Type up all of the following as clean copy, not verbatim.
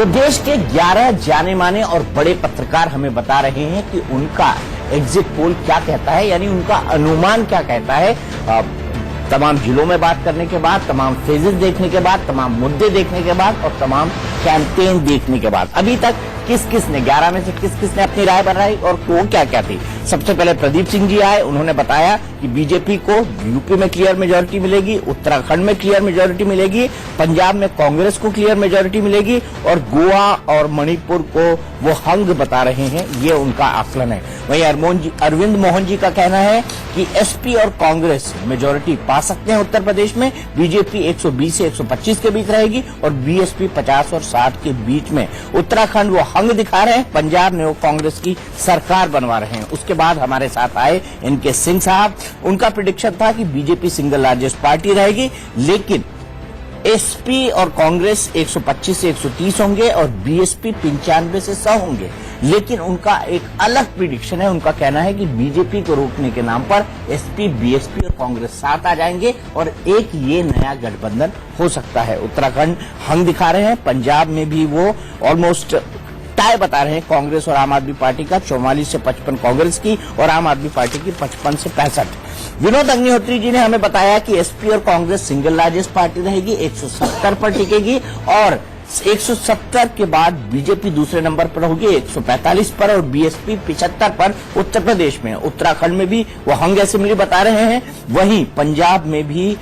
देश के 11 जाने माने और बड़े पत्रकार हमें बता रहे हैं कि उनका एग्जिट पोल क्या कहता है, यानी उनका अनुमान क्या कहता है। तमाम जिलों में बात करने के बाद, तमाम फेजेस देखने के बाद, तमाम मुद्दे देखने के बाद और तमाम कैंपेन देखने के बाद अभी तक किस किस ने 11 में से किस किस ने अपनी राय बनाई और वो क्या क्या थी। सबसे पहले प्रदीप सिंह जी आए, उन्होंने बताया कि बीजेपी को यूपी में क्लियर मेजोरिटी मिलेगी, उत्तराखंड में क्लियर मेजोरिटी मिलेगी, पंजाब में कांग्रेस को क्लियर मेजोरिटी मिलेगी और गोवा और मणिपुर को वो हंग बता रहे हैं, ये उनका आकलन है। वहीं अरविंद मोहन जी का कहना है कि एसपी और कांग्रेस मेजोरिटी पा सकते हैं उत्तर प्रदेश में, बीजेपी 120 से 125 के बीच रहेगी और बीएसपी 50 और 60 के बीच में। उत्तराखंड वो हंग दिखा रहे हैं, पंजाब में वो कांग्रेस की सरकार बनवा रहे हैं। उसके बाद हमारे साथ आए इनके सिंह साहब, उनका प्रेडिक्शन था कि बीजेपी सिंगल लार्जेस्ट पार्टी रहेगी, लेकिन एसपी और कांग्रेस 125 से 130 होंगे और बीएसपी 95 से 100 होंगे। लेकिन उनका एक अलग प्रेडिक्शन है, उनका कहना है कि बीजेपी को रोकने के नाम पर एसपी, बीएसपी और कांग्रेस साथ आ जाएंगे और एक ये नया गठबंधन हो सकता है। उत्तराखंड हंग दिखा रहे हैं, पंजाब में भी वो ऑलमोस्ट टाई बता रहे हैं कांग्रेस और आम आदमी पार्टी का, 44 से 55 कांग्रेस की और आम आदमी पार्टी की 55 से 65। विनोद अग्निहोत्री जी ने हमें बताया कि एसपी और कांग्रेस सिंगल लार्जेस्ट पार्टी रहेगी, 170 पर टिकेगी और 170 के बाद बीजेपी दूसरे नंबर पर होगी 145 पर और बीएसपी 75 पर उत्तर प्रदेश में। उत्तराखंड में भी वो हंग असेंबली बता रहे हैं, वहीं पंजाब में भी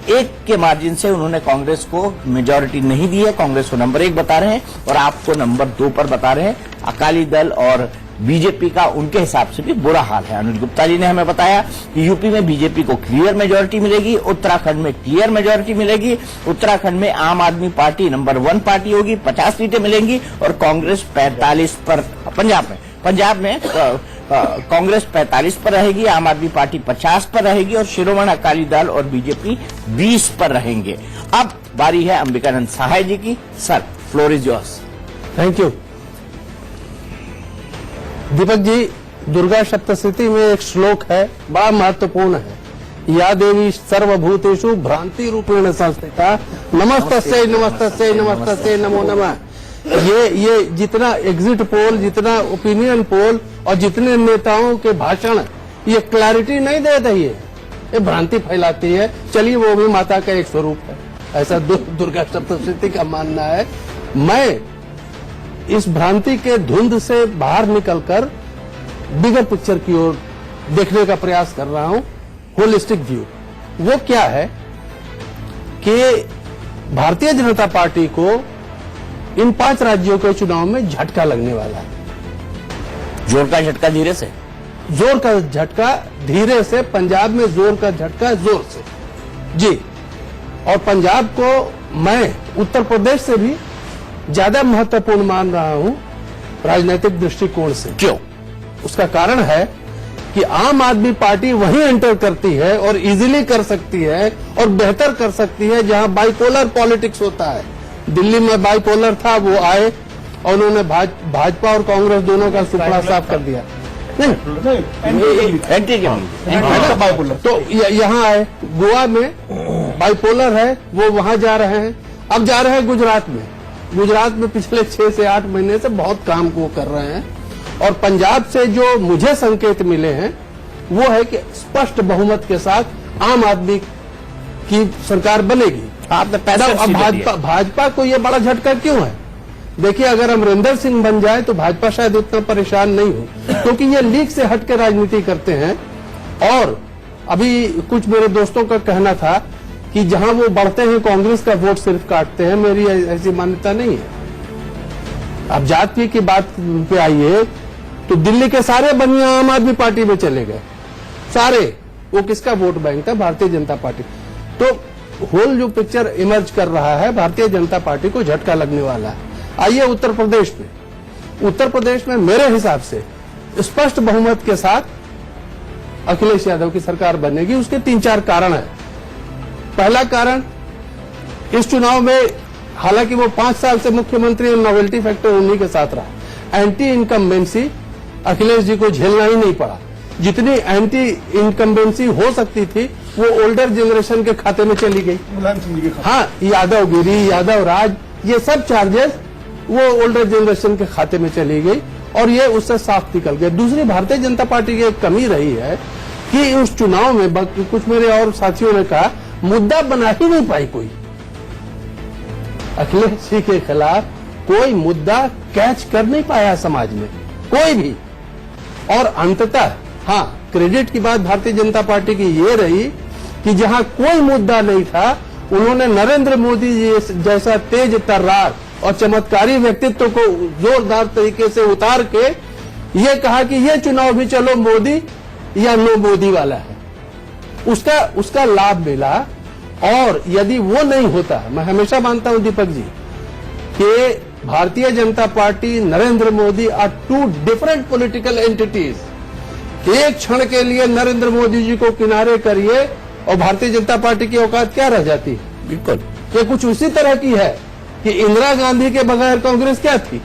एक के मार्जिन से उन्होंने कांग्रेस को मेजोरिटी नहीं दी है, कांग्रेस को नंबर 1 बता रहे हैं और आपको नंबर 2 पर बता रहे हैं। अकाली दल और बीजेपी का उनके हिसाब से भी बुरा हाल है। अनुज गुप्ता जी ने हमें बताया कि यूपी में बीजेपी को क्लियर मेजोरिटी मिलेगी, उत्तराखंड में क्लियर मेजोरिटी मिलेगी, उत्तराखंड में आम आदमी पार्टी नंबर 1 पार्टी होगी, 50 सीटें मिलेंगी और कांग्रेस 45 पर। पंजाब में कांग्रेस 45 पर रहेगी, आम आदमी पार्टी 50 पर रहेगी और शिरोमणि अकाली दल और बीजेपी 20 पर रहेंगे। अब बारी है अंबिकानंद सहाय जी की। Sir, floor is yours. Thank you Deepak ji. Durga Saptashati में एक श्लोक है, बड़ा महत्वपूर्ण है। या देवी सर्वभूतेषु भ्रांति रूपेण संस्थिता नमस्तस्यै नमस्तस्यै नमस्तस्यै नमो नमः। ये जितना एग्जिट पोल, जितना ओपिनियन पोल और जितने नेताओं के भाषण ये क्लैरिटी नहीं देते, ये भ्रांति फैलाती है। चलिए, वो भी माता का एक स्वरूप है, ऐसा दुर्गा सप्तशती का मानना है। मैं इस भ्रांति के धुंध से बाहर निकलकर बिगर पिक्चर की ओर देखने का प्रयास कर रहा हूं, होलिस्टिक व्यू। वो क्या है कि भारतीय जनता पार्टी को इन 5 राज्यों के चुनाव में झटका लगने वाला है। जोर का झटका धीरे से, जोर का झटका धीरे से, पंजाब में जोर का झटका जोर से जी। और पंजाब को मैं उत्तर प्रदेश से भी ज्यादा महत्वपूर्ण मान रहा हूं राजनीतिक दृष्टिकोण से। क्यों? उसका कारण है कि आम आदमी पार्टी वहीं एंटर करती है और इजीली कर सकती है और बेहतर कर सकती है जहां बाइपोलर पॉलिटिक्स होता है। दिल्ली में बाइपोलर था, वो आए और उन्होंने भाजपा और कांग्रेस दोनों का सुपड़ा साफ कर दिया। तो यहाँ आए, गोवा में बाइपोलर है, वो वहां जा रहे हैं। अब जा रहे हैं गुजरात में। गुजरात में पिछले 6 से 8 महीने से बहुत काम को कर रहे हैं। और पंजाब से जो मुझे संकेत मिले हैं वो है कि स्पष्ट बहुमत के साथ आम आदमी की सरकार बनेगी। भाजपा को ये बड़ा झटका क्यों है? देखिए, अगर अमरिंदर सिंह बन जाए तो भाजपा शायद उतना परेशान नहीं हो, क्योंकि ये लीग से हटकर राजनीति करते हैं। और अभी कुछ मेरे दोस्तों का कहना था कि जहां वो बढ़ते हैं कांग्रेस का वोट सिर्फ काटते हैं। मेरी ऐसी मान्यता नहीं है। अब जाति की बात पे आइए तो दिल्ली के सारे बनिया आम आदमी पार्टी में चले गए, सारे। वो किसका वोट बैंक था? भारतीय जनता पार्टी। तो होल जो पिक्चर इमर्ज कर रहा है, भारतीय जनता पार्टी को झटका लगने वाला है। आइए उत्तर प्रदेश में। उत्तर प्रदेश में मेरे हिसाब से स्पष्ट बहुमत के साथ अखिलेश यादव की सरकार बनेगी। उसके 3-4 कारण है। पहला कारण, इस चुनाव में हालांकि वो 5 साल से मुख्यमंत्री और नोवेल्टी फैक्टर उन्हीं के साथ रहा, एंटी इनकम्बेंसी अखिलेश जी को झेलना ही नहीं पड़ा। जितनी एंटी इनकम्बेंसी हो सकती थी वो ओल्डर जनरेशन के खाते में चली गई। हाँ, यादव गिरी, यादव राज, ये सब चार्जेस वो ओल्डर जनरेशन के खाते में चली गई और ये उससे साफ निकल गया। दूसरी भारतीय जनता पार्टी की एक कमी रही है कि उस चुनाव में कुछ मेरे और साथियों ने कहा मुद्दा बना ही नहीं पाई कोई। अखिलेश जी के खिलाफ कोई मुद्दा कैच कर नहीं पाया समाज में कोई भी। और अंततः हाँ, क्रेडिट की बात भारतीय जनता पार्टी की ये रही कि जहां कोई मुद्दा नहीं था उन्होंने नरेंद्र मोदी जी जैसा तेज तर्रार और चमत्कारी व्यक्तित्व को जोरदार तरीके से उतार के ये कहा कि ये चुनाव भी चलो मोदी या नो मोदी वाला है। उसका लाभ मिला। और यदि वो नहीं होता, मैं हमेशा मानता हूं दीपक जी कि Bharatiya Janata Party, Narendra Modi are two different political entities. एक क्षण के लिए नरेंद्र मोदी जी को किनारे करिए और भारतीय जनता पार्टी की औकात क्या रह जाती है। बिल्कुल ये कुछ उसी तरह की है कि इंदिरा गांधी के बगैर कांग्रेस क्या थी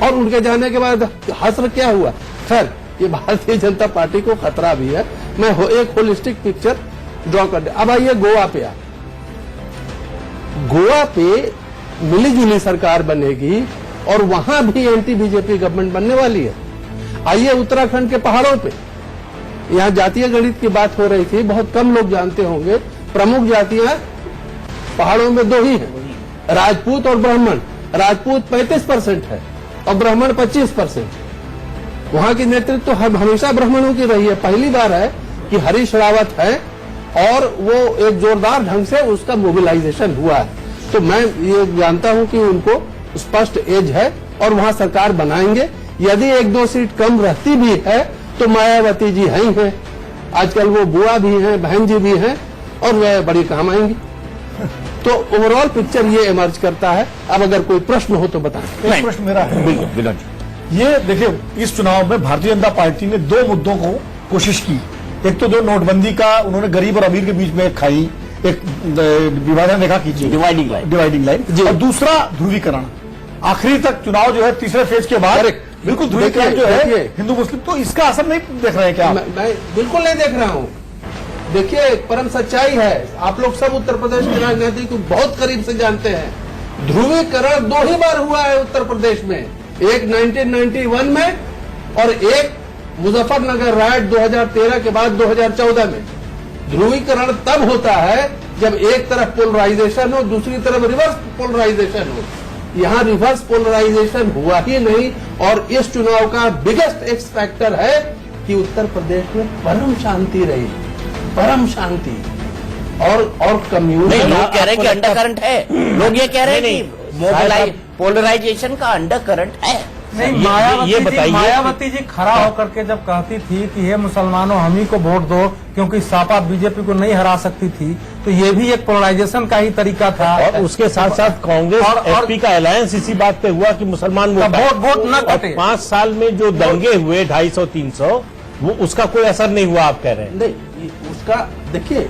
और उनके जाने के बाद हसर क्या हुआ। खैर, ये भारतीय जनता पार्टी को खतरा भी है। मैं एक होलिस्टिक पिक्चर ड्रॉ कर दे। अब आइए गोवा पे। गोवा पे मिलीजुली सरकार बनेगी और वहां भी एंटी बीजेपी गवर्नमेंट बनने वाली है। आइए उत्तराखंड के पहाड़ों पे, यहाँ जातीय गणित की बात हो रही थी, बहुत कम लोग जानते होंगे। प्रमुख जातियां पहाड़ों में दो ही हैं, राजपूत और ब्राह्मण। राजपूत 35% है और ब्राह्मण 25%। वहां की नेतृत्व हमेशा ब्राह्मणों की रही है। पहली बार है कि हरीश रावत है और वो एक जोरदार ढंग से उसका मोबिलाइजेशन हुआ है। तो मैं ये जानता हूं कि उनको स्पष्ट एज है और वहां सरकार बनाएंगे। यदि एक दो सीट कम रहती भी है तो मायावती जी हैं ही हैं। आजकल वो बुआ भी हैं, बहन जी भी हैं और वह बड़ी काम आएंगी। तो ओवरऑल पिक्चर ये इमर्ज करता है। अब अगर कोई प्रश्न हो तो बताएं। एक प्रश्न मेरा है। बिल्कुल विनोद जी। ये देखिए, इस चुनाव में भारतीय जनता पार्टी ने दो मुद्दों को कोशिश की। एक तो जो नोटबंदी का उन्होंने गरीब और अमीर के बीच में खाई, एक विभाजन रेखा खींची, डिवाइडिंग लाइन। और दूसरा ध्रुवीकरण। आखिरी तक चुनाव जो है तीसरे फेज के बाद बिल्कुल ध्रुवीकरण जो है हिंदू मुस्लिम, तो इसका असर नहीं देख रहे हैं क्या? मैं बिल्कुल नहीं देख रहा हूँ। देखिए, परम सच्चाई है। आप लोग सब उत्तर प्रदेश की राजनीति को बहुत करीब से जानते हैं। ध्रुवीकरण 2 ही बार हुआ है उत्तर प्रदेश में, एक 1991 में और एक मुजफ्फरनगर राइट 2013 के बाद 2014 में। ध्रुवीकरण तब होता है जब एक तरफ पोलराइजेशन हो, दूसरी तरफ रिवर्स पोलराइजेशन हो। यहाँ रिवर्स पोलराइजेशन हुआ ही नहीं। और इस चुनाव का बिगेस्ट एक्स फैक्टर है कि उत्तर प्रदेश में परम शांति रही, परम शांति और कम्युनिटी। लोग कह रहे हैं कि अंडर करंट है। लोग ये कह रहे हैं कि पोलराइजेशन का अंडर करंट है। नहीं, मायावती जी खड़ा होकर के जब कहती थी कि हे मुसलमानों, हम ही को वोट दो, क्योंकि सपा बीजेपी को नहीं हरा सकती थी, तो ये भी एक पोलराइजेशन का ही तरीका था। और उसके साथ साथ कांग्रेस और एसपी का अलायंस इसी बात पे हुआ कि मुसलमान वोट न कटे। 5 साल में जो दंगे हुए 250-300, वो उसका कोई असर नहीं हुआ, आप कह रहे हैं? नहीं, उसका देखिए,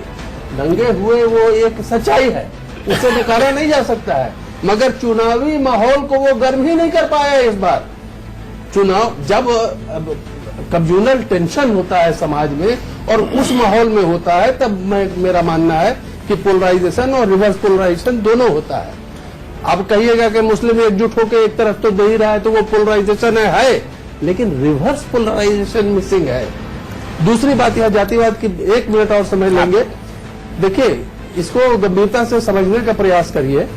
दंगे हुए वो एक सच्चाई है, उससे नकारा नहीं जा सकता है। मगर चुनावी माहौल को वो गर्म ही नहीं कर पाया इस बार। चुनाव जब कम्युनल टेंशन होता है समाज में और उस माहौल में होता है, तब मेरा मानना है कि पोलराइजेशन और रिवर्स पोलराइजेशन दोनों होता है। अब कहिएगा कि मुस्लिम एकजुट होकर एक तरफ तो दे ही रहा है, तो वो पोलराइजेशन है, लेकिन रिवर्स पोलराइजेशन मिसिंग है। दूसरी बात, यह जातिवाद की 1 मिनट और समझ लेंगे। देखिए, इसको गंभीरता से समझने का प्रयास करिए।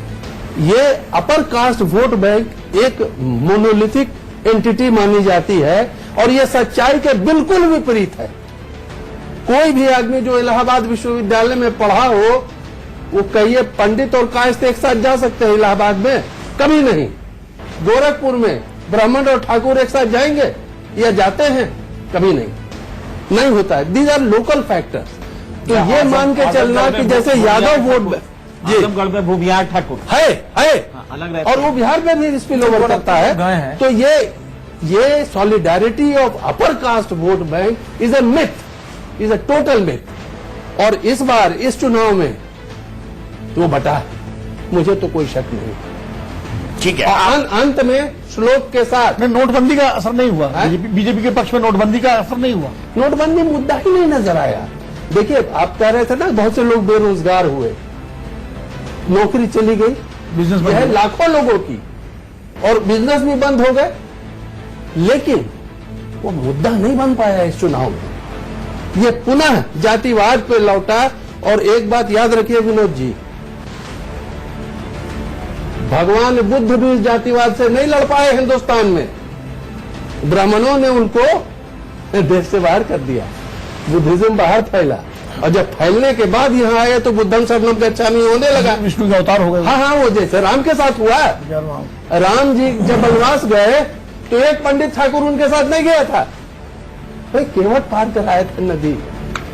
ये अपर कास्ट वोट बैंक एक मोनोलिथिक एंटिटी मानी जाती है और ये सच्चाई के बिल्कुल विपरीत है। कोई भी आदमी जो इलाहाबाद विश्वविद्यालय में पढ़ा हो, वो कहिए पंडित और कायस्थ एक साथ जा सकते हैं इलाहाबाद में? कभी नहीं। गोरखपुर में ब्राह्मण और ठाकुर एक साथ जाएंगे या जाते हैं? कभी नहीं होता है। These are local factors. तो ये मान के चलना कि जैसे यादव वोट आजमगढ़ में भूमिहार ठाकुर है अलग रहता और वो बिहार में भी स्पिल ओवर करता है। तो ये solidarity of upper caste vote bank is a myth, is a total myth. और इस बार इस चुनाव में तो बटा है, मुझे तो कोई शक नहीं। ठीक है। अंत में श्लोक के साथ नोटबंदी का असर नहीं हुआ, बीजेपी के पक्ष में नोटबंदी का असर नहीं हुआ। नोटबंदी मुद्दा ही नहीं नजर आया। देखिए, आप कह रहे थे ना, बहुत से लोग बेरोजगार हुए, नौकरी चली गई, बिजनेस यह लाखों लोगों की और बिजनेस भी बंद हो गए, लेकिन वो मुद्दा नहीं बन पाया इस चुनाव में। ये पुनः जातिवाद पे लौटा। और एक बात याद रखिए विनोद जी, भगवान बुद्ध भी जातिवाद से नहीं लड़ पाए हिंदुस्तान में, ब्राह्मणों ने उनको देश से बाहर कर दिया, बुद्धिज्म बाहर फैला, और जब फैलने के बाद यहाँ आए तो बुद्धम शरणम गच्छामि होने लगा। विष्णु का अवतार हो गए। हाँ, वो जैसे राम के साथ हुआ। राम जी जब वनवास गए तो एक पंडित ठाकुर उनके साथ नहीं गया था, भाई केवट पार कर आए थे नदी।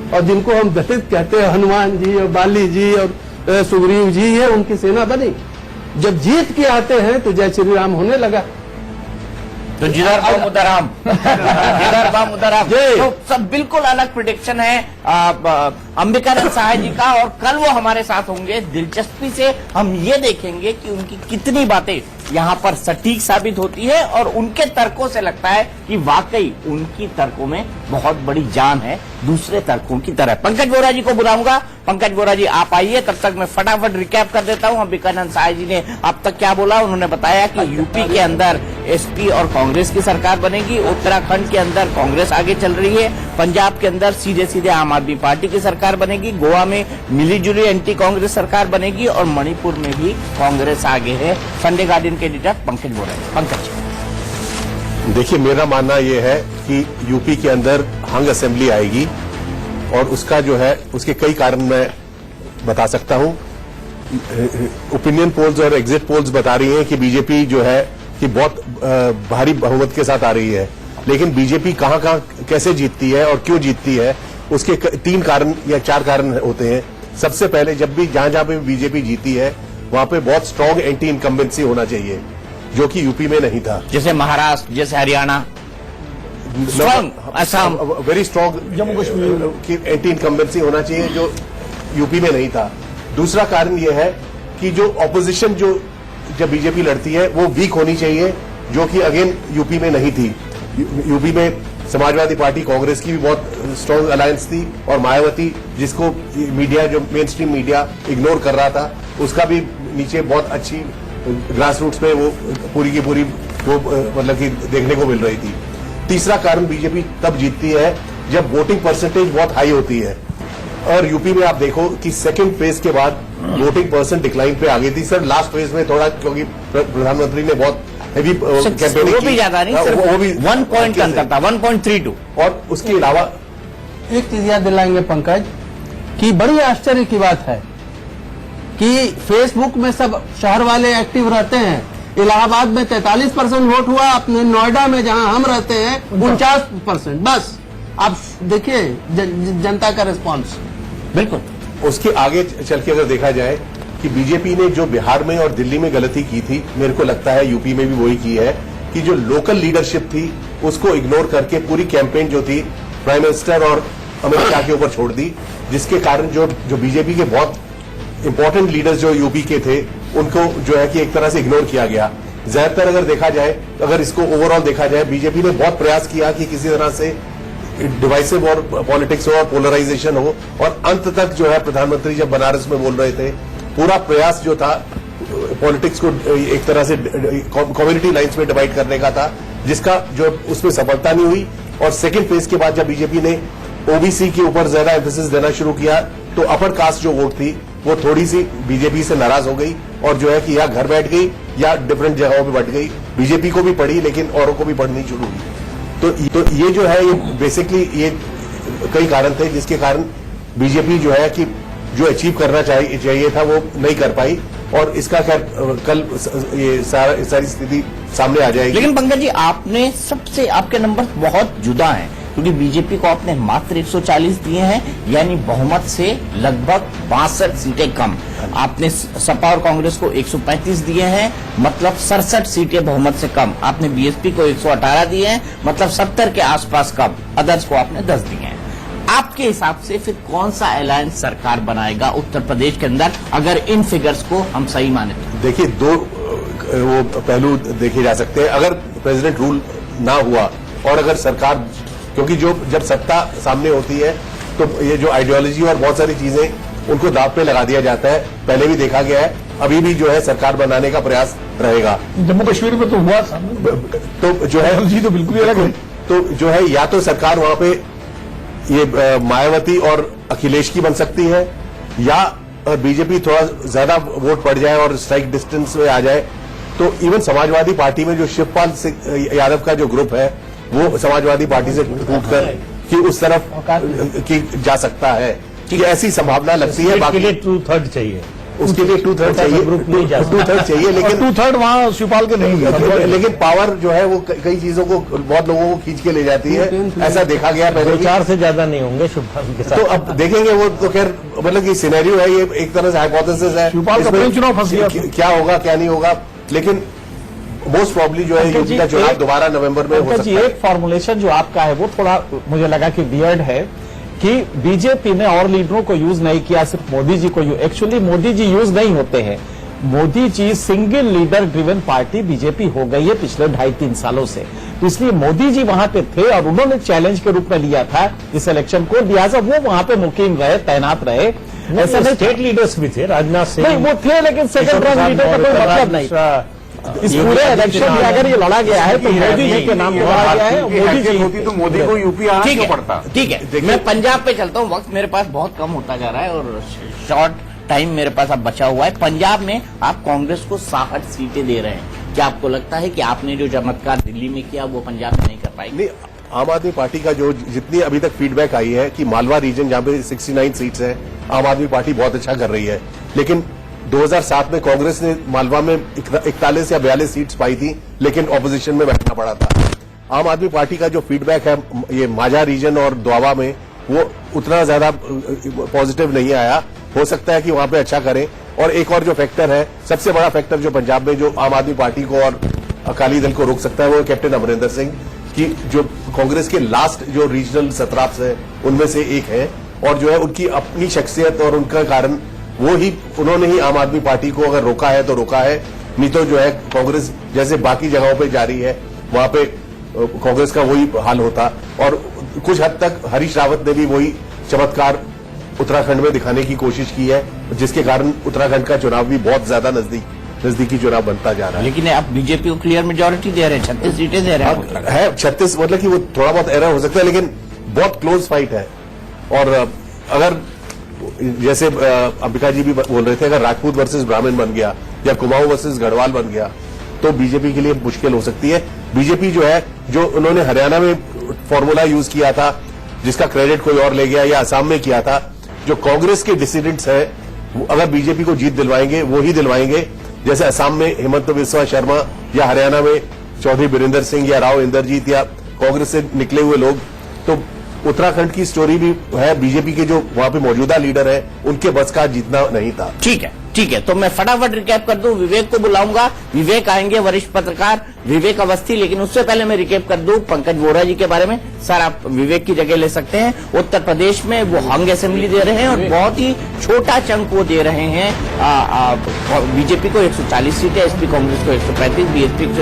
और जिनको हम दलित कहते हैं, हनुमान जी और बाली जी और सुग्रीव जी, ये उनकी सेना बनी। जब जीत के आते हैं तो जय श्री राम होने लगा। तो जिधर बाम उधर राम, जिधर बाम उधर राम। तो सब बिल्कुल अलग प्रिडिक्शन है अंबिकानंद सहाय जी का, और कल वो हमारे साथ होंगे। दिलचस्पी से हम ये देखेंगे कि उनकी कितनी बातें यहाँ पर सटीक साबित होती है, और उनके तर्कों से लगता है कि वाकई उनकी तर्कों में बहुत बड़ी जान है दूसरे तर्कों की तरह। पंकज बोरा जी को बुलाऊंगा। पंकज बोरा जी आप आइए, तब तक मैं फटाफट रिकैप कर देता हूं अंबिकानंद सहाय जी ने अब तक क्या बोला। उन्होंने बताया कि यूपी के अंदर एसपी और कांग्रेस की सरकार बनेगी, उत्तराखंड के अंदर कांग्रेस आगे चल रही है, पंजाब के अंदर सीधे सीधे आम आदमी पार्टी की सरकार बनेगी, गोवा में मिलीजुली एंटी कांग्रेस सरकार बनेगी, और मणिपुर में भी कांग्रेस आगे है। संडे गार्डियन के एडिटर पंकज बोरा। पंकज, देखिए, मेरा मानना यह है कि यूपी के अंदर हंग असेंबली आएगी, और उसका जो है उसके कई कारण मैं बता सकता हूं। ओपिनियन पोल्स और एग्जिट पोल्स बता रही हैं कि बीजेपी जो है कि बहुत भारी बहुमत के साथ आ रही है, लेकिन बीजेपी कहां कैसे जीतती है और क्यों जीतती है, उसके 3 कारण या 4 कारण होते हैं। सबसे पहले, जब भी जहां पे बीजेपी जीती है वहां पे बहुत स्ट्रांग एंटी इनकम्बेंसी होना चाहिए, जो कि यूपी में नहीं था। जैसे महाराष्ट्र, जैसे Haryana, strong Assam, very strong Jammu Kashmir की एंटी इनकम्बेंसी होना चाहिए, जो यूपी में नहीं था। दूसरा कारण यह है कि जो ऑपोजिशन जो जब बीजेपी लड़ती है वो वीक होनी चाहिए, जो कि अगेन यूपी में नहीं थी। यूपी में समाजवादी पार्टी कांग्रेस की भी बहुत स्ट्रांग अलायंस थी, और मायावती, जिसको मीडिया, जो मेन स्ट्रीम मीडिया इग्नोर कर रहा था, उसका भी नीचे बहुत अच्छी ग्रास रूट्स में वो पूरी की पूरी वो मतलब कि देखने को मिल रही थी। तीसरा कारण, बीजेपी तब जीतती है जब वोटिंग परसेंटेज बहुत हाई होती है, और यूपी में आप देखो कि सेकंड फेज के बाद वोटिंग परसेंट डिक्लाइन पे आ गई थी। सर लास्ट फेज में थोड़ा, क्योंकि प्रधानमंत्री ने बहुत हैवी कैंपेनिंग वो भी ज्यादा नहीं, वो भी 1 पॉइंट का अंतर था, 1.32। और उसके अलावा एक चीज याद दिलाएंगे पंकज, कि बड़ी आश्चर्य की बात है कि फेसबुक में सब शहर वाले एक्टिव रहते हैं। इलाहाबाद में 43% वोट हुआ, अपने नोएडा में जहां हम रहते हैं 49%। बस आप देखिए जनता का रिस्पांस। बिल्कुल। उसके आगे चल के अगर देखा जाए कि बीजेपी ने जो बिहार में और दिल्ली में गलती की थी, मेरे को लगता है यूपी में भी वही की है, कि जो लोकल लीडरशिप थी उसको इग्नोर करके पूरी कैंपेन जो थी प्राइम मिनिस्टर और अमित शाह के ऊपर छोड़ दी, जिसके कारण जो बीजेपी के बहुत इंपॉर्टेंट लीडर्स जो यूपी के थे उनको जो है कि एक तरह से इग्नोर किया गया। ज्यादातर अगर देखा जाए, अगर इसको ओवरऑल देखा जाए, बीजेपी ने बहुत प्रयास किया कि किसी तरह से डिवाइसिव और पॉलिटिक्स हो और पोलराइजेशन हो, और अंत तक जो है प्रधानमंत्री जब बनारस में बोल रहे थे, पूरा प्रयास जो था पॉलिटिक्स को एक तरह से कम्युनिटी लाइंस में डिवाइड करने का था, जिसका जो उसमें सफलता नहीं हुई। और सेकेंड फेज के बाद जब बीजेपी ने ओबीसी के ऊपर ज्यादा एम्फेसिस देना शुरू किया, तो अपर कास्ट जो वोट थी वो थोड़ी सी बीजेपी से नाराज हो गई, और जो है कि या घर बैठ गई या डिफरेंट जगहों पे बढ़ गई। बीजेपी को भी पड़ी, लेकिन औरों को भी पढ़नी शुरू हुई। तो ये जो है, ये बेसिकली ये कई कारण थे जिसके कारण बीजेपी जो है कि जो अचीव करना चाहिए था वो नहीं कर पाई, और इसका खैर कल ये सारी स्थिति सामने आ जाएगी। लेकिन पंकज जी, आपने सबसे, आपके नंबर बहुत जुदा हैं, क्योंकि बीजेपी को आपने मात्र 140 दिए हैं, यानी बहुमत से लगभग 62 सीटें कम। आपने सपा और कांग्रेस को 135 दिए हैं, मतलब 67 सीटें बहुमत से कम। आपने बीएसपी को 118 दिए हैं, मतलब 70 के आसपास कम। अदर्स को आपने 10 दिए हैं। आपके हिसाब से फिर कौन सा अलायंस सरकार बनाएगा उत्तर प्रदेश के अंदर, अगर इन फिगर्स को हम सही माने तो? देखिए, 2 वो पहलू देखे जा सकते हैं। अगर प्रेसिडेंट रूल ना हुआ और अगर सरकार, क्योंकि जब सत्ता सामने होती है तो ये जो आइडियोलॉजी और बहुत सारी चीजें उनको दांव पे लगा दिया जाता है। पहले भी देखा गया है अभी भी जो है सरकार बनाने का प्रयास रहेगा। जम्मू कश्मीर में तो हुआ तो जो है जी तो बिल्कुल अलग है। तो जो है या तो सरकार वहां पे ये मायावती और अखिलेश की बन सकती है, या बीजेपी थोड़ा ज्यादा वोट पड़ जाए और स्ट्राइक डिस्टेंस में आ जाए तो इवन समाजवादी पार्टी में जो शिवपाल यादव का जो ग्रुप है वो समाजवादी पार्टी से टूटकर कि उस तरफ की जा सकता है, कि ऐसी संभावना लगती है। बाकी के लिए 2/3 चाहिए, उसके लिए 2/3 चाहिए, 2/3 चाहिए, लेकिन 2/3 वहां शिवपाल के नहीं है। लेकिन पावर जो है वो कई चीजों को बहुत लोगों को खींच के ले जाती है, ऐसा देखा गया पहले भी। 4 से ज्यादा नहीं होंगे शिवपाल के साथ। तो अब देखेंगे वो तो खैर मतलब कि सिनेरियो है, ये एक तरह से हाइपोथेसिस है, शिवपाल का प्रेम चुनाव फंस गया। क्या होगा क्या नहीं होगा, लेकिन मोस्ट प्रॉब्ली जो है यूपी का चुनाव दोबारा नवंबर में हो सकता है। एक फॉर्मुलेशन जो आपका है वो थोड़ा मुझे लगा कि वियर्ड है कि बीजेपी ने और लीडरों को यूज नहीं किया, सिर्फ मोदी जी को use. Actually Modi ji use नहीं होते हैं, Modi ji single leader driven party BJP हो गई है पिछले 2.5-3 सालों से। तो इसलिए मोदी जी वहां पे थे और उन्होंने चैलेंज के रूप में लिया था इस इलेक्शन को, लिहाजा वो वहां पे मुकीम रहे, तैनात रहे। ऐसा नहीं, स्टेट लीडर्स भी थे, राजनाथ सिंह नहीं वो थे, लेकिन सेकंड रैंक लीडर का कोई मतलब नहीं। इस पूरे इलेक्शन में अगर ये लड़ा गया है तो मोदी जी के नाम पर लड़ा गया है। मोदी जी होती तो मोदी को यूपी आना क्यों पड़ता? ठीक है, मैं पंजाब पे चलता हूँ, वक्त मेरे पास बहुत कम होता जा रहा है और शॉर्ट टाइम मेरे पास अब बचा हुआ है। पंजाब में आप कांग्रेस को 60 सीटें दे रहे हैं, क्या आपको लगता है कि आपने जो चमत्कार दिल्ली में किया वो पंजाब में नहीं कर पाएंगे? नहीं, आम आदमी पार्टी का जो जितनी अभी तक फीडबैक आई है कि मालवा रीजन जहां पे 69 सीट्स है, आम आदमी पार्टी बहुत अच्छा कर रही है, लेकिन 2007 में कांग्रेस ने मालवा में 41 या 42 सीट्स पाई थी, लेकिन ऑपोजिशन में बैठना पड़ा था। आम आदमी पार्टी का जो फीडबैक है ये माझा रीजन और दोआबा में वो उतना ज्यादा पॉजिटिव नहीं आया, हो सकता है कि वहां पे अच्छा करें। और एक और जो फैक्टर है, सबसे बड़ा फैक्टर जो पंजाब में जो आम आदमी पार्टी को और अकाली दल को रोक सकता है वो कैप्टन अमरिंदर सिंह, की जो कांग्रेस के लास्ट जो रीजनल सतराप्स है उनमें से एक है, और जो है उनकी अपनी शख्सियत और उनका कारण वो ही उन्होंने ही आम आदमी पार्टी को अगर रोका है तो रोका है, नहीं तो जो है कांग्रेस जैसे बाकी जगहों पे जारी है वहां पे कांग्रेस का वही हाल होता। और कुछ हद तक हरीश रावत ने भी वही चमत्कार उत्तराखंड में दिखाने की कोशिश की है, जिसके कारण उत्तराखंड का चुनाव भी बहुत ज्यादा नजदीकी चुनाव बनता जा रहा है। लेकिन आप बीजेपी को क्लियर मेजोरिटी दे रहे हैं, 36 सीटें दे रहे हैं। है 36, मतलब कि वो थोड़ा बहुत एरर हो सकता है, लेकिन बहुत क्लोज फाइट है। और अगर जैसे अंबिका जी भी बोल रहे थे, अगर राजपूत वर्सेस ब्राह्मण बन गया या कुमाऊं वर्सेस गढ़वाल बन गया तो बीजेपी के लिए मुश्किल हो सकती है। बीजेपी जो है, जो उन्होंने हरियाणा में फॉर्मूला यूज किया था जिसका क्रेडिट कोई और ले गया, या असम में किया था, जो कांग्रेस के डिसिडेंट्स है अगर बीजेपी को जीत दिलवाएंगे वो ही दिलवाएंगे। जैसे असम में हिमंत बिस्वा शर्मा या हरियाणा में चौधरी बीरेंद्र सिंह या राव इंदरजीत या कांग्रेस से निकले हुए लोग, तो उत्तराखंड की स्टोरी भी है, बीजेपी के जो वहां पे मौजूदा लीडर है उनके बस का जीतना नहीं था। ठीक है, तो मैं फटाफट रिकैप कर दूं, विवेक को बुलाऊंगा, विवेक आएंगे, वरिष्ठ पत्रकार विवेक अवस्थी। लेकिन उससे पहले मैं रिकैप कर दूं पंकज वोरा जी के बारे में। सर, आप विवेक की जगह ले सकते हैं। उत्तर प्रदेश में वो हंग असेंबली दे रहे हैं और बहुत ही छोटा चंक वो दे रहे हैं। बीजेपी को 140 सीटें, एसपी कांग्रेस को 135, बीएसपी को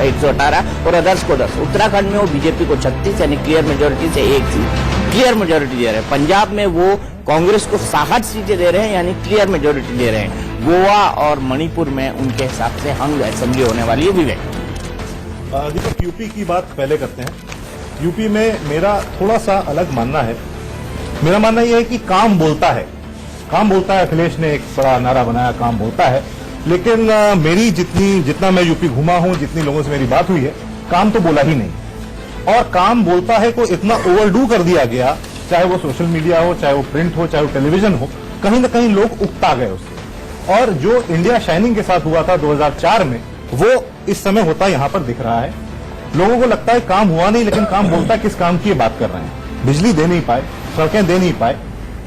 118 और अदर्स को 10। उत्तराखंड में वो बीजेपी को 36 यानी क्लियर मेजोरिटी से 1 सीट क्लियर मेजोरिटी दे रहे हैं। पंजाब में वो कांग्रेस को 60 सीटें दे रहे हैं यानी क्लियर मेजोरिटी दे रहे हैं। गोवा और मणिपुर में उनके हिसाब से हंग असेंबली होने वाली है। विवेक, दीपक, यूपी की बात पहले करते हैं। यूपी में मेरा थोड़ा सा अलग मानना है। मेरा मानना यह है कि काम बोलता है, काम बोलता है। अखिलेश ने एक बड़ा नारा बनाया, काम बोलता है। लेकिन मेरी जितना मैं यूपी घूमा हूं, जितनी लोगों से मेरी बात हुई है, काम तो बोला ही नहीं। और काम बोलता है को इतना ओवरडू कर दिया गया, चाहे वो सोशल मीडिया हो, चाहे वो प्रिंट हो, चाहे वो टेलीविजन हो, कहीं ना कहीं लोग उकता गए उससे। और जो इंडिया शाइनिंग के साथ हुआ था 2004 में, वो इस समय होता यहां पर दिख रहा है। लोगों को लगता है काम हुआ नहीं, लेकिन काम बोलता किस काम की बात कर रहे हैं। बिजली दे नहीं पाए, सड़कें दे नहीं पाए,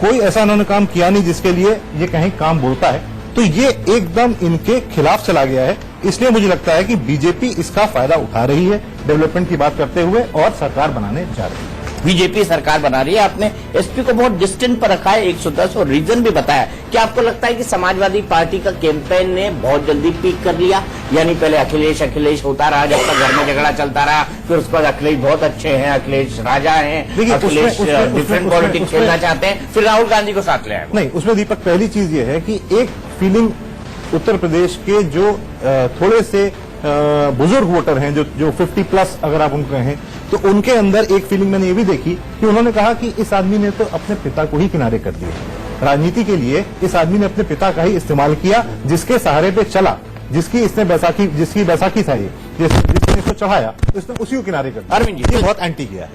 कोई ऐसा उन्होंने काम किया नहीं जिसके लिए ये कहीं काम बोलता है। तो ये एकदम इनके खिलाफ चला गया है। इसलिए मुझे लगता है कि बीजेपी इसका फायदा उठा रही है डेवलपमेंट की बात करते हुए और सरकार बनाने जा रही है। बीजेपी सरकार बना रही है। आपने एसपी को बहुत डिस्टेंट पर रखा है 110 और रीजन भी बताया। क्या आपको लगता है कि समाजवादी पार्टी का कैंपेन ने बहुत जल्दी पीक कर लिया? यानी पहले अखिलेश होता रहा, जब तक घर में झगड़ा चलता रहा, फिर उसके बाद अखिलेश बहुत अच्छे हैं, अखिलेश राजा हैं, अखिलेश डिफरेंट पॉलिटिक्स खेलना चाहते हैं, फिर राहुल गांधी को साथ ले आए। नहीं, उसमें दीपक पहली चीज ये है कि एक फीलिंग उत्तर प्रदेश के जो थोड़े से बुजुर्ग वोटर हैं, जो 50 प्लस अगर आप उनको कहें, तो उनके अंदर एक फीलिंग मैंने ये भी देखी कि उन्होंने कहा कि इस आदमी ने तो अपने पिता को ही किनारे कर दिया। राजनीति के लिए इस आदमी ने अपने पिता का ही इस्तेमाल किया, जिसके सहारे पे चला, जिसकी बैसाखी था, जिसने इसको चढ़ाया, उसने उसी को किनारे कर दिया। अरविंद जी, ये बहुत एंटी किया है।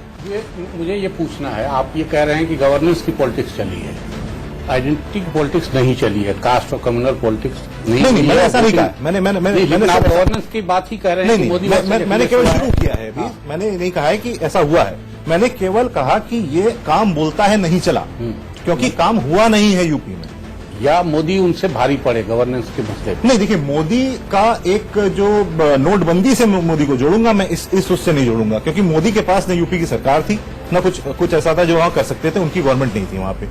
मुझे ये पूछना है, आप ये कह रहे हैं कि गवर्नेंस की पॉलिटिक्स चली है, आइडेंटिटी की पॉलिटिक्स नहीं चली है, कास्ट और कम्युनल पॉलिटिक्स नहीं, मैंने ऐसा नहीं कहा। मैंने आप गवर्नेंस की बात ही कह रहे हैं। मैंने केवल शुरू किया है अभी, मैंने नहीं कहा है कि ऐसा हुआ है। मैंने केवल कहा कि ये काम बोलता है नहीं चला, क्योंकि काम हुआ नहीं है यूपी में, या मोदी उनसे भारी पड़े गवर्नेंस के मसले पे। नहीं, देखिए, मोदी का एक जो नोटबंदी से मोदी को जोड़ूंगा मैं, इस उससे नहीं जोड़ूंगा, क्योंकि मोदी के पास न यूपी की सरकार थी, न कुछ ऐसा था जो वहां कर सकते थे, उनकी गवर्नमेंट नहीं थी वहां पे।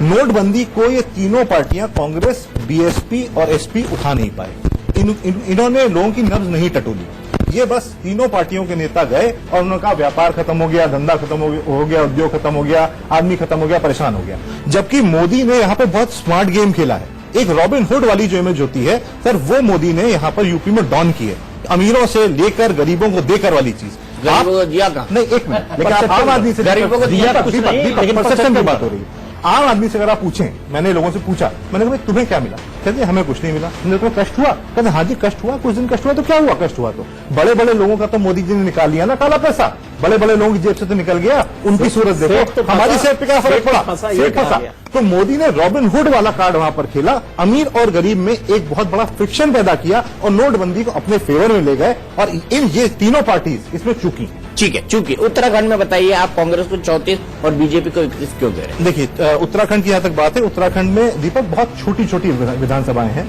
नोटबंदी को ये तीनों पार्टियां, कांग्रेस, बीएसपी और एसपी, उठा नहीं पाए। इन्होंने लोगों की नब्ज नहीं टटोली। ये बस तीनों पार्टियों के नेता गए और उन्होंने कहा व्यापार खत्म हो गया, धंधा खत्म हो गया, उद्योग खत्म हो गया, आदमी खत्म हो गया, परेशान हो गया। जबकि मोदी ने यहाँ पे बहुत स्मार्ट गेम खेला है। एक रॉबिन हुड वाली जो इमेज होती है सर, वो मोदी ने यहाँ पर यूपी में डॉन की है, अमीरों से लेकर गरीबों को देकर वाली चीज। गरीबों को दिया कहाँ? नहीं, एक मिनट, लेकिन आप आम आदमी से गरीबों को दिया कुछ नहीं, लेकिन परसेप्शन की बात हो रही है। आम आदमी से अगर आप पूछें, मैंने लोगों से पूछा, मैंने कहा भाई तुम्हें क्या मिला? कहते हमें कुछ नहीं मिला। मैंने कहा कष्ट हुआ? कहते हाँ जी कष्ट हुआ, कुछ दिन कष्ट हुआ। तो क्या हुआ कष्ट हुआ? तो बड़े बड़े लोगों का तो मोदी जी ने निकाल लिया ना काला पैसा, बड़े बड़े लोगों की जेब से तो निकल गया, उनकी सूरत देखो, हमारी सेहत पे क्या फर्क पड़ा? सेहत फंसा। तो मोदी ने रॉबिन हुड वाला कार्ड वहां पर खेला, अमीर और गरीब में एक बहुत बड़ा फ्रिक्शन पैदा किया और नोटबंदी को अपने फेवर में ले गए, और ये तीनों पार्टीज इसमें चूकी। ठीक है, चूंकि उत्तराखंड में बताइए, आप कांग्रेस को 34 और बीजेपी को 21 क्यों दे रहे हैं? देखिए, उत्तराखंड की यहां तक बात है, उत्तराखंड में दीपक बहुत छोटी छोटी विधानसभाएं हैं,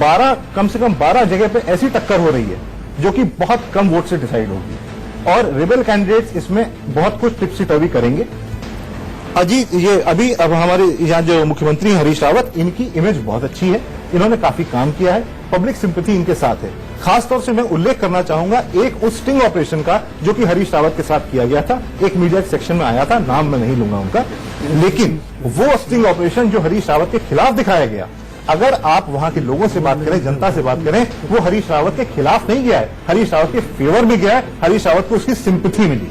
12 कम से कम 12 जगह पे ऐसी टक्कर हो रही है जो कि बहुत कम वोट से डिसाइड होगी, और रिबेल कैंडिडेट्स इसमें बहुत कुछ टिप्सी टर्वी करेंगे। अजीत, ये अभी अब हमारे यहाँ जो मुख्यमंत्री हरीश रावत, इनकी इमेज बहुत अच्छी है, इन्होंने काफी काम किया है, पब्लिक सिंपैथी इनके साथ है। खासतौर से मैं उल्लेख करना चाहूंगा एक उस स्टिंग ऑपरेशन का जो कि हरीश रावत के साथ किया गया था, एक मीडिया सेक्शन में आया था, नाम मैं नहीं लूंगा उनका, लेकिन वो स्टिंग ऑपरेशन जो हरीश रावत के खिलाफ दिखाया गया, अगर आप वहां के लोगों से बात करें, जनता से बात करें, वो हरीश रावत के खिलाफ नहीं गया है, हरीश रावत के फेवर में गया है, हरीश रावत को उसकी सिंपैथी मिली।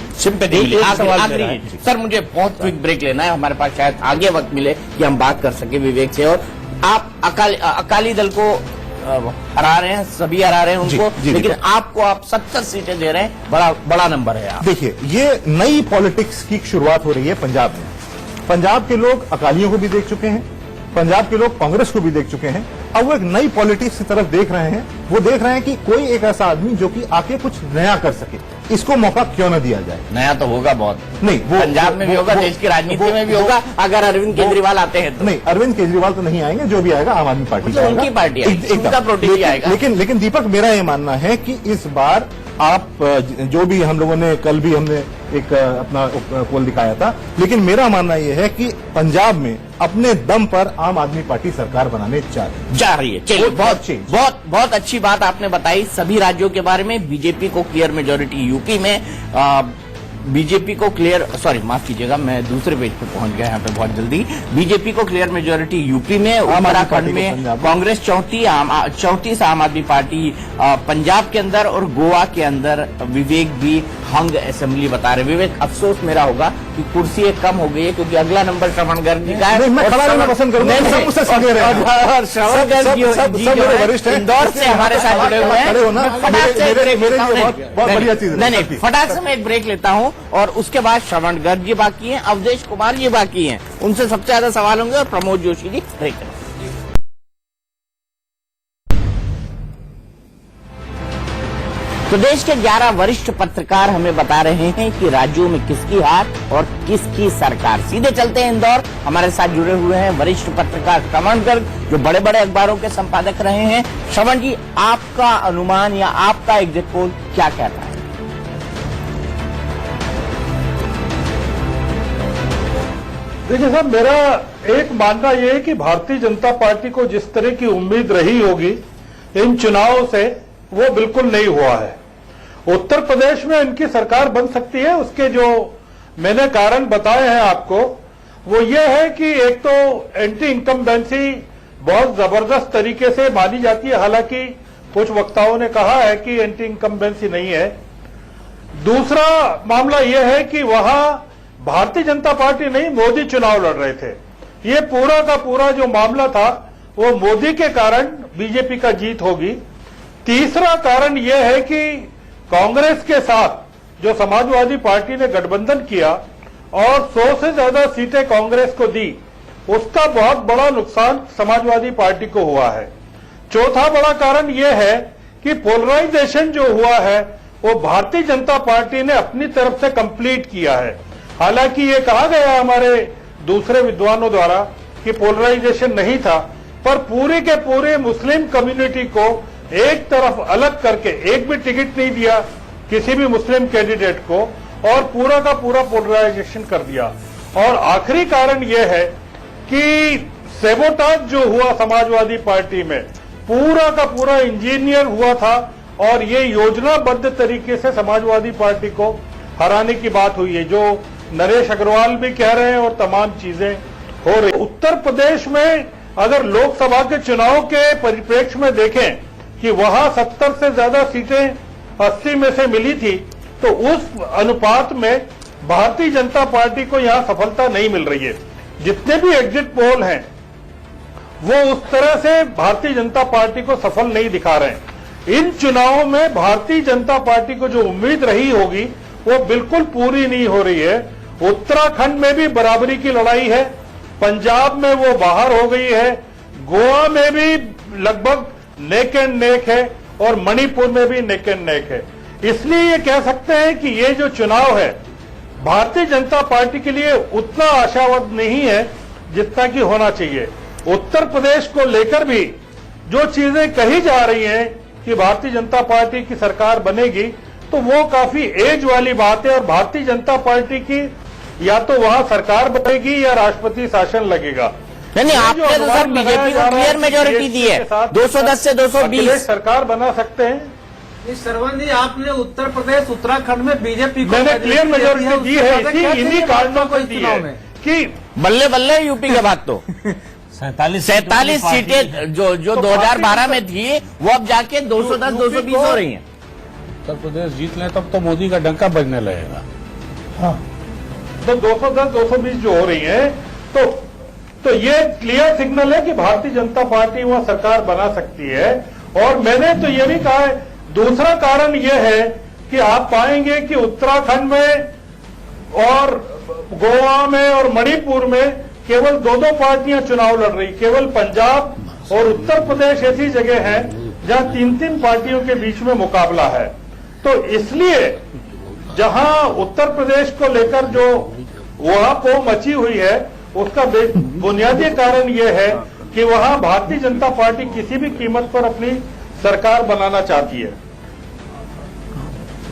सर, मुझे बहुत क्विक ब्रेक लेना है, हमारे पास शायद आगे वक्त मिले कि हम बात कर सके विवेक से। और आप अकाली दल को हरा रहे हैं, सभी हरा रहे हैं उनको, लेकिन आपको आप 70 सीटें दे रहे हैं, बड़ा नंबर है। देखिए, ये नई पॉलिटिक्स की शुरुआत हो रही है पंजाब में। पंजाब के लोग अकालियों को भी देख चुके हैं, पंजाब के लोग कांग्रेस को भी देख चुके हैं, अब वो एक नई पॉलिटिक्स की तरफ देख रहे हैं। वो देख रहे हैं कि कोई एक ऐसा आदमी जो कि आके कुछ नया कर सके, इसको मौका क्यों न दिया जाए। नया तो होगा बहुत, नहीं, वो पंजाब में भी होगा, देश की राजनीति में भी होगा, अगर अरविंद केजरीवाल आते हैं तो। नहीं, अरविंद केजरीवाल तो नहीं आएंगे, जो भी आएगा आम आदमी पार्टी तो उनकी पार्टी आएगा। लेकिन दीपक, मेरा ये मानना है कि इस बार आप जो भी हम लोगों ने, कल भी हमने एक अपना पोल दिखाया था, लेकिन मेरा मानना यह है कि पंजाब में अपने दम पर आम आदमी पार्टी सरकार बनाने जा रही है। चलिए, बहुत अच्छी बात आपने बताई सभी राज्यों के बारे में। बीजेपी को क्लियर मेजोरिटी यूपी में, बीजेपी को क्लियर, सॉरी माफ कीजिएगा, मैं दूसरे पेज पे पहुंच गया यहाँ पे बहुत जल्दी। बीजेपी को क्लियर मेजोरिटी यूपी में, उत्तराखंड में कांग्रेस 34 आम आदमी पार्टी पंजाब के अंदर, और गोवा के अंदर विवेक भी हंग असेंबली बता रहे। विवेक, अफसोस मेरा होगा कि कुर्सी एक कम हो गई है, क्योंकि अगला नंबर श्रवण गर्ग जी का है। मैं खड़ा रहना पसंद करूंगा, श्रवण गर्ग जी इंदौर से हमारे साथ जुड़े हुए हैं। नहीं, फटाक से मैं एक ब्रेक लेता हूं, और उसके बाद श्रवण गर्ग जी बाकी हैं, अवधेश कुमार जी बाकी हैं, उनसे सबसे ज्यादा सवाल होंगे, और प्रमोद जोशी जी ब्रेक। प्रदेश के 11 वरिष्ठ पत्रकार हमें बता रहे हैं कि राज्यों में किसकी हार और किसकी सरकार। सीधे चलते हैं इंदौर, हमारे साथ जुड़े हुए हैं वरिष्ठ पत्रकार श्रवण गर्ग, जो बड़े बड़े अखबारों के संपादक रहे हैं। श्रवण जी, आपका अनुमान या आपका एग्जिट पोल क्या कहता है? देखिए साहब, मेरा एक मानना यह है कि भारतीय जनता पार्टी को जिस तरह की उम्मीद रही होगी इन चुनावों से, वो बिल्कुल नहीं हुआ है। उत्तर प्रदेश में इनकी सरकार बन सकती है, उसके जो मैंने कारण बताए हैं आपको, वो ये है कि एक तो एंटी इनकम्बेंसी बहुत जबरदस्त तरीके से मानी जाती है। हालांकि कुछ वक्ताओं ने कहा है कि एंटी इनकम्बेंसी नहीं है। दूसरा मामला यह है कि वहां भारतीय जनता पार्टी नहीं, मोदी चुनाव लड़ रहे थे। ये पूरा का पूरा जो मामला था वो मोदी के कारण बीजेपी का जीत होगी। तीसरा कारण यह है कि कांग्रेस के साथ जो समाजवादी पार्टी ने गठबंधन किया और 100 से ज्यादा सीटें कांग्रेस को दी, उसका बहुत बड़ा नुकसान समाजवादी पार्टी को हुआ है। चौथा बड़ा कारण यह है कि पोलराइजेशन जो हुआ है वो भारतीय जनता पार्टी ने अपनी तरफ से कंप्लीट किया है। हालांकि ये कहा गया हमारे दूसरे विद्वानों द्वारा कि पोलराइजेशन नहीं था, पर पूरी के पूरे मुस्लिम कम्युनिटी को एक तरफ अलग करके एक भी टिकट नहीं दिया किसी भी मुस्लिम कैंडिडेट को और पूरा का पूरा पोलराइजेशन कर दिया। और आखिरी कारण यह है कि सेबोटाज जो हुआ समाजवादी पार्टी में, पूरा का पूरा इंजीनियर हुआ था और ये योजनाबद्ध तरीके से समाजवादी पार्टी को हराने की बात हुई है, जो नरेश अग्रवाल भी कह रहे हैं और तमाम चीजें हो रही। उत्तर प्रदेश में अगर लोकसभा के चुनाव के परिप्रेक्ष्य में देखें कि वहां 70 से ज्यादा सीटें 80 में से मिली थी, तो उस अनुपात में भारतीय जनता पार्टी को यहां सफलता नहीं मिल रही है। जितने भी एग्जिट पोल हैं वो उस तरह से भारतीय जनता पार्टी को सफल नहीं दिखा रहे हैं। इन चुनावों में भारतीय जनता पार्टी को जो उम्मीद रही होगी वो बिल्कुल पूरी नहीं हो रही है। उत्तराखंड में भी बराबरी की लड़ाई है, पंजाब में वो बाहर हो गई है, गोवा में भी लगभग नेक एंड नेक है और मणिपुर में भी नेक एंड नेक है। इसलिए ये कह सकते हैं कि ये जो चुनाव है भारतीय जनता पार्टी के लिए उतना आशावाद नहीं है जितना कि होना चाहिए। उत्तर प्रदेश को लेकर भी जो चीजें कही जा रही हैं कि भारतीय जनता पार्टी की सरकार बनेगी, तो वो काफी एज वाली बात है और भारतीय जनता पार्टी की या तो वहां सरकार बनेगी या राष्ट्रपति शासन लगेगा। नहीं, आपने तो सर बीजेपी को क्लियर मेजोरिटी दी है, 210 से 220 सरकार बना सकते हैं। श्रवण जी, आपने उत्तर प्रदेश उत्तराखंड में बीजेपी को मैंने क्लियर मेजोरिटी दी है, इन्हीं कारणों को दी है कि बल्ले बल्ले यूपी के बाद तो 47 सीटें जो 2012 में थी वो अब जाके 210 220 हो रही हैं। उत्तर प्रदेश जीत लें तब तो मोदी का डंका बजने लगेगा। हाँ, तो 210 220 जो हो रही है तो ये क्लियर सिग्नल है कि भारतीय जनता पार्टी वहां सरकार बना सकती है। और मैंने तो ये भी कहा है, दूसरा कारण यह है कि आप पाएंगे कि उत्तराखंड में और गोवा में और मणिपुर में केवल दो पार्टियां चुनाव लड़ रही। केवल पंजाब और उत्तर प्रदेश ऐसी जगह है जहां 3 पार्टियों के बीच में मुकाबला है। तो इसलिए जहां उत्तर प्रदेश को लेकर जो वहां पो मची हुई है, उसका बुनियादी कारण यह है कि वहां भारतीय जनता पार्टी किसी भी कीमत पर अपनी सरकार बनाना चाहती है।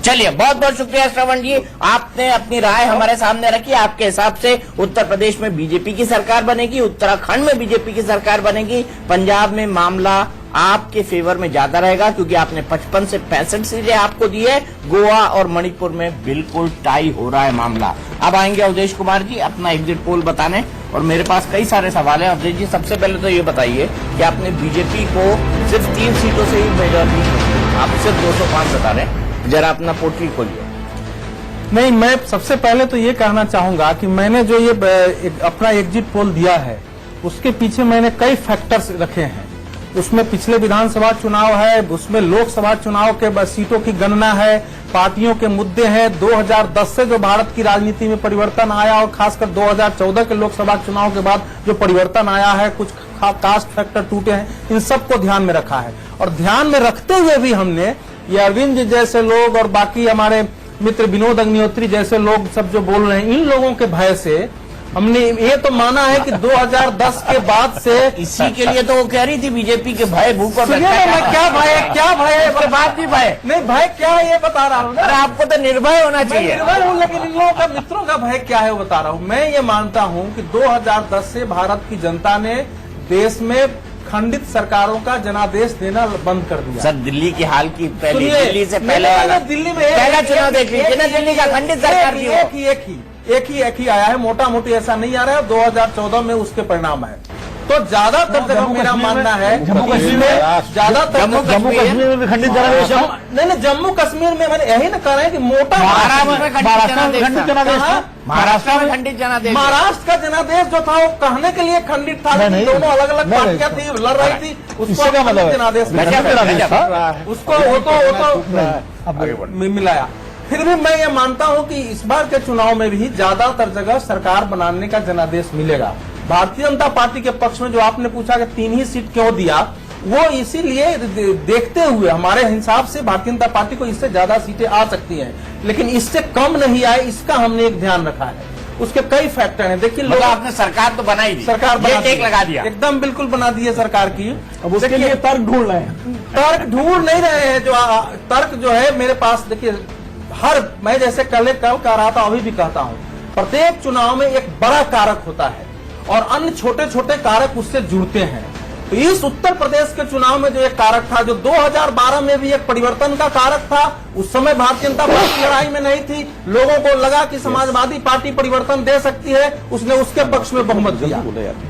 चलिए, बहुत बहुत शुक्रिया श्रवण जी, आपने अपनी राय हमारे सामने रखी। आपके हिसाब से उत्तर प्रदेश में बीजेपी की सरकार बनेगी, उत्तराखंड में बीजेपी की सरकार बनेगी, पंजाब में मामला आपके फेवर में ज्यादा रहेगा क्योंकि आपने 55 से 65 सीटें आपको दी है। गोवा और मणिपुर में बिल्कुल टाई हो रहा है मामला। अब आएंगे अवधेश कुमार जी अपना एग्जिट पोल बताने, और मेरे पास कई सारे सवाल हैं। अवधेश जी, सबसे पहले तो ये बताइए कि आपने बीजेपी को सिर्फ 3 सीटों से ही मेजॉरिटी, आप सिर्फ 205 बता रहे हैं, जरा अपना पोर्ट्री खोलिए। नहीं, मैं सबसे पहले तो ये कहना चाहूंगा कि मैंने जो ये अपना एग्जिट पोल दिया है उसके पीछे मैंने कई फैक्टर्स रखे हैं। उसमें पिछले विधानसभा चुनाव है, उसमें लोकसभा चुनाव के सीटों की गणना है, पार्टियों के मुद्दे हैं, 2010 से जो भारत की राजनीति में परिवर्तन आया और खासकर 2014 के लोकसभा चुनाव के बाद जो परिवर्तन आया है, कुछ कास्ट फैक्टर टूटे हैं, इन सबको ध्यान में रखा है। और ध्यान में रखते हुए भी हमने ये अरविंद जैसे लोग और बाकी हमारे मित्र विनोद अग्निहोत्री जैसे लोग सब जो बोल रहे हैं, इन लोगों के भय से हमने ये तो माना है कि 2010 के बाद से इसी के लिए तो वो कह रही थी बीजेपी के भय भूख और क्या भय है बात भी भय नहीं, भय क्या है ये बता रहा हूँ। अरे आपको तो निर्भय होना चाहिए। निर्भय हूँ, लेकिन इन लोगों का मित्रों का भय क्या है वो बता रहा हूँ। मैं ये मानता हूँ कि 2010 से भारत की जनता ने देश में खंडित सरकारों का जनादेश देना बंद कर दिया। सर, दिल्ली की हाल की पहली दिल्ली से पहले वाला दिल्ली में पहला चुनाव देख लीजिए ना, दिल्ली का खंडित सरकार एक ही आया है, मोटा मोटी ऐसा नहीं आ रहा है। 2014 में उसके परिणाम है। तो ज्यादातर जगह मेरा मानना है जम्मू कश्मीर में ज्यादातर जम्मू कश्मीर में भी खंडित जनादेश है। नहीं, जम्मू कश्मीर में मैंने यही ना कह रहे हैं कि मोटा महाराष्ट्र में खंडित जनादेश था। महाराष्ट्र में खंडित जनादेश, महाराष्ट्र का जनादेश जो था वो कहने के लिए खंडित था, लेकिन दोनों अलग अलग पार्टियां थी, लड़ रही थी, उसको मतलब जनादेश उसको वो तो मिलाया। फिर भी मैं ये मानता हूं कि इस बार के चुनाव में भी ज्यादातर जगह सरकार बनाने का जनादेश मिलेगा। भारतीय जनता पार्टी के पक्ष में जो आपने पूछा कि 3 ही सीट क्यों दिया, वो इसीलिए देखते हुए हमारे हिसाब से भारतीय जनता पार्टी को इससे ज्यादा सीटें आ सकती हैं, लेकिन इससे कम नहीं आए, इसका हमने एक ध्यान रखा है। उसके कई फैक्टर हैं। देखिए, लोग आपने सरकार तो बनाई दी, सरकार बना टेक लगा दिया, एकदम बिल्कुल बना दी है सरकार की। अब उसके लिए तर्क ढूंढ रहे हैं, तर्क ढूंढ नहीं रहे हैं। जो तर्क जो है मेरे पास, देखिए, मैं जैसे कल कह रहा था, अभी भी कहता हूं, प्रत्येक चुनाव में एक बड़ा कारक होता है और अन्य छोटे छोटे कारक उससे जुड़ते हैं। तो इस उत्तर प्रदेश के चुनाव में जो एक कारक था, जो 2012 में भी एक परिवर्तन का कारक था, उस समय भारतीय जनता पार्टी लड़ाई में नहीं थी, लोगों को लगा कि समाजवादी पार्टी परिवर्तन दे सकती है, उसने उसके पक्ष में बहुमत दिया।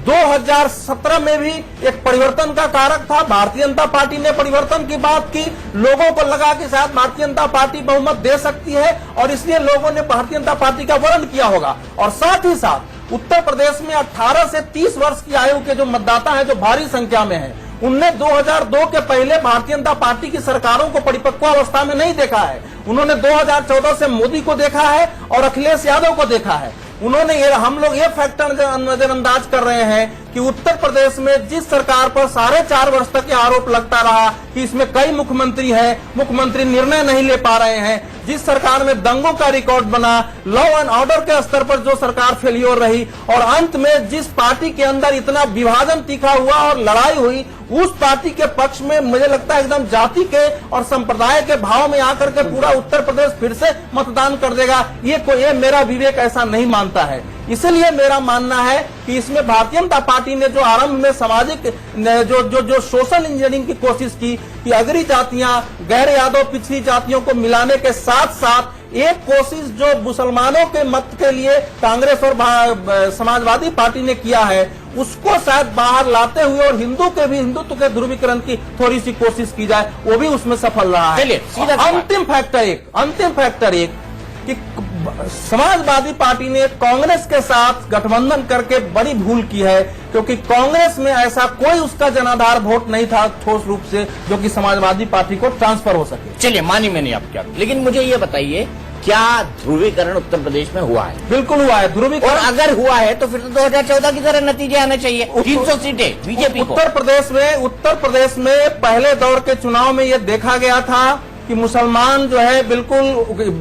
2017 में भी एक परिवर्तन का कारक था, भारतीय जनता पार्टी ने परिवर्तन की बात की, लोगों को लगा कि शायद भारतीय जनता पार्टी बहुमत दे सकती है और इसलिए लोगों ने भारतीय जनता पार्टी का वर्ण किया होगा। और साथ ही साथ उत्तर प्रदेश में 18 से 30 वर्ष की आयु के जो मतदाता हैं, जो भारी संख्या में हैं, उनने 2002 के पहले भारतीय जनता पार्टी की सरकारों को परिपक्व अवस्था में नहीं देखा है। उन्होंने 2014 से मोदी को देखा है और अखिलेश यादव को देखा है। उन्होंने हम लोग ये फैक्टर नजरअंदाज कर रहे हैं कि उत्तर प्रदेश में जिस सरकार पर 4.5 वर्ष तक ये आरोप लगता रहा कि इसमें कई मुख्यमंत्री हैं, मुख्यमंत्री निर्णय नहीं ले पा रहे हैं, जिस सरकार में दंगों का रिकॉर्ड बना, लॉ एंड ऑर्डर के स्तर पर जो सरकार फेलियर रही, और अंत में जिस पार्टी के अंदर इतना विभाजन तीखा हुआ और लड़ाई हुई, उस पार्टी के पक्ष में मुझे लगता है एकदम जाति के और संप्रदाय के भाव में आकर के पूरा उत्तर प्रदेश फिर से मतदान कर देगा, ये मेरा विवेक ऐसा नहीं मानता है। इसलिए मेरा मानना है कि इसमें भारतीय जनता पार्टी ने जो आरंभ में सामाजिक जो सोशल इंजीनियरिंग की कोशिश की कि अगरी जातियां, गैर यादव पिछड़ी जातियों को मिलाने के साथ साथ एक कोशिश जो मुसलमानों के मत के लिए कांग्रेस और समाजवादी पार्टी ने किया है, उसको शायद बाहर लाते हुए और हिंदुत्व के ध्रुवीकरण की थोड़ी सी कोशिश की जाए, वो भी उसमें सफल रहा है। अंतिम फैक्टर एक कि समाजवादी पार्टी ने कांग्रेस के साथ गठबंधन करके बड़ी भूल की है, क्योंकि कांग्रेस में ऐसा कोई उसका जनाधार वोट नहीं था ठोस रूप से जो कि समाजवादी पार्टी को ट्रांसफर हो सके। चलिए, मानी मैंने आप क्या, लेकिन मुझे ये बताइए, क्या ध्रुवीकरण उत्तर प्रदेश में हुआ है? बिल्कुल हुआ है ध्रुवीकरण, और अगर हुआ है तो फिर तो 2014 की तरह नतीजे आने चाहिए। 300 सीटें बीजेपी को। उत्तर प्रदेश में पहले दौर के चुनाव में यह देखा गया था कि मुसलमान जो है बिल्कुल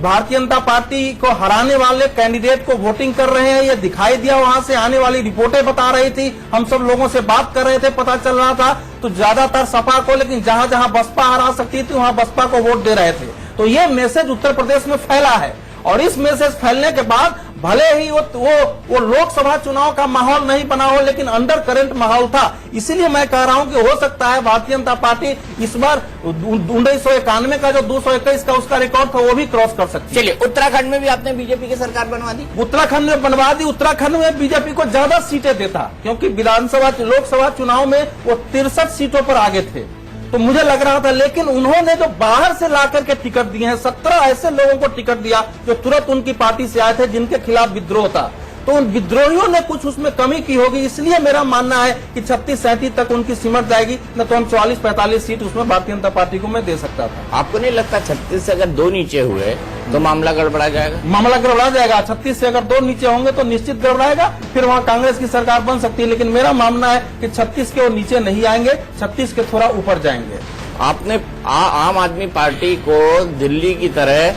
भारतीय जनता पार्टी को हराने वाले कैंडिडेट को वोटिंग कर रहे हैं, ये दिखाई दिया। वहां से आने वाली रिपोर्टें बता रही थी, हम सब लोगों से बात कर रहे थे, पता चल रहा था, तो ज्यादातर सपा को, लेकिन जहां जहां बसपा हरा सकती थी वहां बसपा को वोट दे रहे थे। तो ये मैसेज उत्तर प्रदेश में फैला है, और इस मैसेज फैलने के बाद भले ही वो लोकसभा चुनाव का माहौल नहीं बना हो, लेकिन अंडर करंट माहौल था। इसीलिए मैं कह रहा हूं कि हो सकता है भारतीय जनता पार्टी इस बार 1991 का जो 221 का उसका रिकॉर्ड था वो भी क्रॉस कर सकती है। चलिए, उत्तराखंड में भी आपने बीजेपी की सरकार बनवा दी। उत्तराखंड में बनवा दी। उत्तराखंड में बीजेपी को ज्यादा सीटें देता, क्योंकि लोकसभा चुनाव में वो 63 सीटों पर आगे थे, तो मुझे लग रहा था। लेकिन उन्होंने जो बाहर से लाकर के टिकट दिए हैं, 17 ऐसे लोगों को टिकट दिया जो तुरंत उनकी पार्टी से आए थे, जिनके खिलाफ विद्रोह था, तो उन विद्रोहियों ने कुछ उसमें कमी की होगी। इसलिए मेरा मानना है कि 36-37 तक उनकी सिमट जाएगी, न तो हम 44-45 सीट उसमें भारतीय जनता पार्टी को मैं दे सकता था। आपको नहीं लगता 36 से अगर 2 नीचे हुए तो मामला गड़बड़ा जाएगा? मामला गड़बड़ा जाएगा। 36 से अगर 2 नीचे होंगे तो निश्चित गड़बड़ाएगा, फिर वहां कांग्रेस की सरकार बन सकती है। लेकिन मेरा मानना है कि 36 के वो नीचे नहीं आएंगे, 36 के थोड़ा ऊपर जाएंगे। आपने आम आदमी पार्टी को दिल्ली की तरह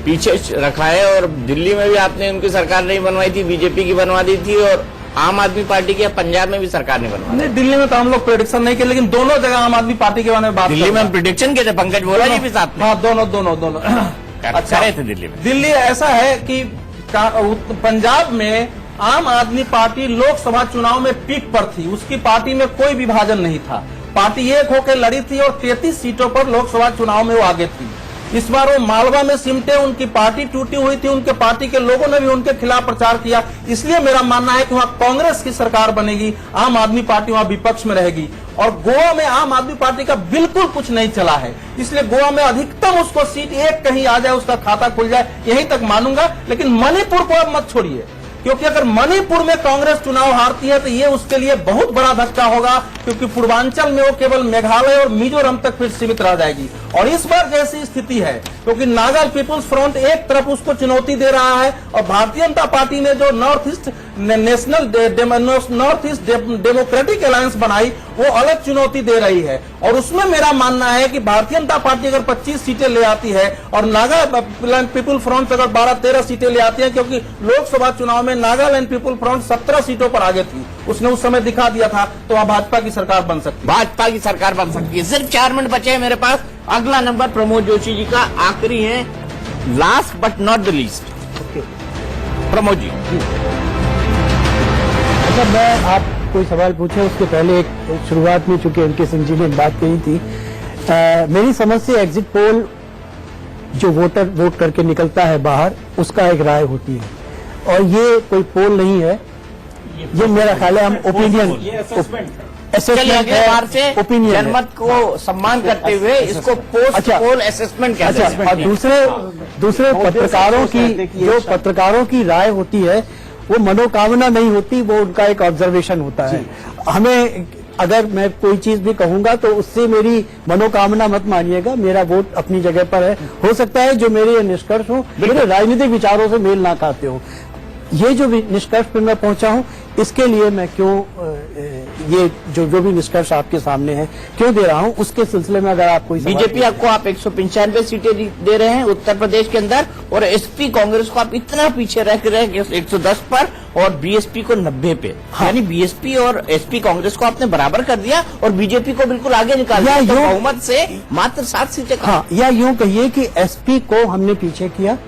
पीछे रखा है, और दिल्ली में भी आपने उनकी सरकार नहीं बनवाई थी, बीजेपी की बनवा दी थी, और आम आदमी पार्टी की पंजाब में भी सरकार नहीं बनवाई। नहीं, दिल्ली में तो हम लोग प्रेडिक्शन नहीं किए, लेकिन दोनों जगह आम आदमी पार्टी के बारे में बात। दिल्ली में हम प्रेडिक्शन किए थे, पंकज वोरा जी भी साथ में। हाँ, दोनों अच्छा रहे थे दिल्ली में। दिल्ली ऐसा है कि पंजाब में आम आदमी पार्टी लोकसभा चुनाव में पीक पर थी, उसकी पार्टी में कोई विभाजन नहीं था, पार्टी एक होकर लड़ी थी और 33 सीटों पर लोकसभा चुनाव में वो आगे थी। इस बार वो मालवा में सिमटे, उनकी पार्टी टूटी हुई थी, उनके पार्टी के लोगों ने भी उनके खिलाफ प्रचार किया। इसलिए मेरा मानना है कि वहां कांग्रेस की सरकार बनेगी, आम आदमी पार्टी वहां विपक्ष में रहेगी। और गोवा में आम आदमी पार्टी का बिल्कुल कुछ नहीं चला है, इसलिए गोवा में अधिकतम उसको सीट एक कहीं आ जाए, उसका खाता खुल जाए, यहीं तक मानूंगा। लेकिन मणिपुर को अब मत छोड़िए, क्योंकि अगर मणिपुर में कांग्रेस चुनाव हारती है तो ये उसके लिए बहुत बड़ा धक्का होगा, क्योंकि पूर्वांचल में वो केवल मेघालय और मिजोरम तक फिर सीमित रह जाएगी। और इस बार जैसी स्थिति है, क्योंकि नागा पीपुल्स फ्रंट एक तरफ उसको चुनौती दे रहा है और भारतीय जनता पार्टी ने जो नॉर्थ ईस्ट डेमोक्रेटिक अलायंस बनाई वो अलग चुनौती दे रही है। और उसमें मेरा मानना है कि भारतीय जनता पार्टी अगर 25 सीटें ले आती है और नागा पीपुल फ्रंट अगर 12-13 सीटें ले आती है, क्योंकि लोकसभा चुनाव में नागालैंड पीपुल फ्रंट 17 सीटों पर आगे थी, उसने उस समय दिखा दिया था, तो वहां भाजपा की सरकार बन सकती है। भाजपा की सरकार बन सकती है। सिर्फ 4 मिनट बचे हैं मेरे पास। अगला नंबर प्रमोद जोशी जी का, आखिरी है, last but not the least. Pramod ji. अच्छा, मैं आप कोई सवाल पूछे उसके पहले एक शुरुआत में चूंकि एनके सिंह जी ने बात कही थी, मेरी समझ से एग्जिट पोल जो वोटर वोट करके निकलता है बाहर, उसका एक राय होती है, और ये कोई पोल नहीं है, ये मेरा ख्याल है, हम ओपिनियन ओपिनियन जनमत को सम्मान करते हुए इसको पोस्ट पोल असेसमेंट कहते हैं। और दूसरे पत्रकारों की राय होती है, वो मनोकामना नहीं होती, वो उनका एक ऑब्जर्वेशन होता है। हमें अगर मैं कोई चीज भी कहूंगा तो उससे मेरी मनोकामना मत मानिएगा, मेरा वोट अपनी जगह पर है। हो सकता है जो मेरे निष्कर्ष हो मेरे राजनीतिक विचारों से मेल ना खाते हो, ये जो भी निष्कर्ष पे मैं पहुंचा हूं, इसके लिए मैं क्यों ये जो भी निष्कर्ष आपके सामने है क्यों दे रहा हूं, उसके सिलसिले में अगर आप कोई बीजेपी आपको आप 195 सीटें दे रहे हैं उत्तर प्रदेश के अंदर, और एसपी कांग्रेस को आप इतना पीछे रह रहे हैं 110 पर, और बीएसपी को 90 पे। हाँ। यानी बीएसपी और एसपी कांग्रेस को आपने बराबर कर दिया और बीजेपी को बिल्कुल आगे निकाल दिया, तो बहुमत से मात्र 7 सीटें। हाँ, या यूं कहिए कि एसपी को हमने पीछे किया,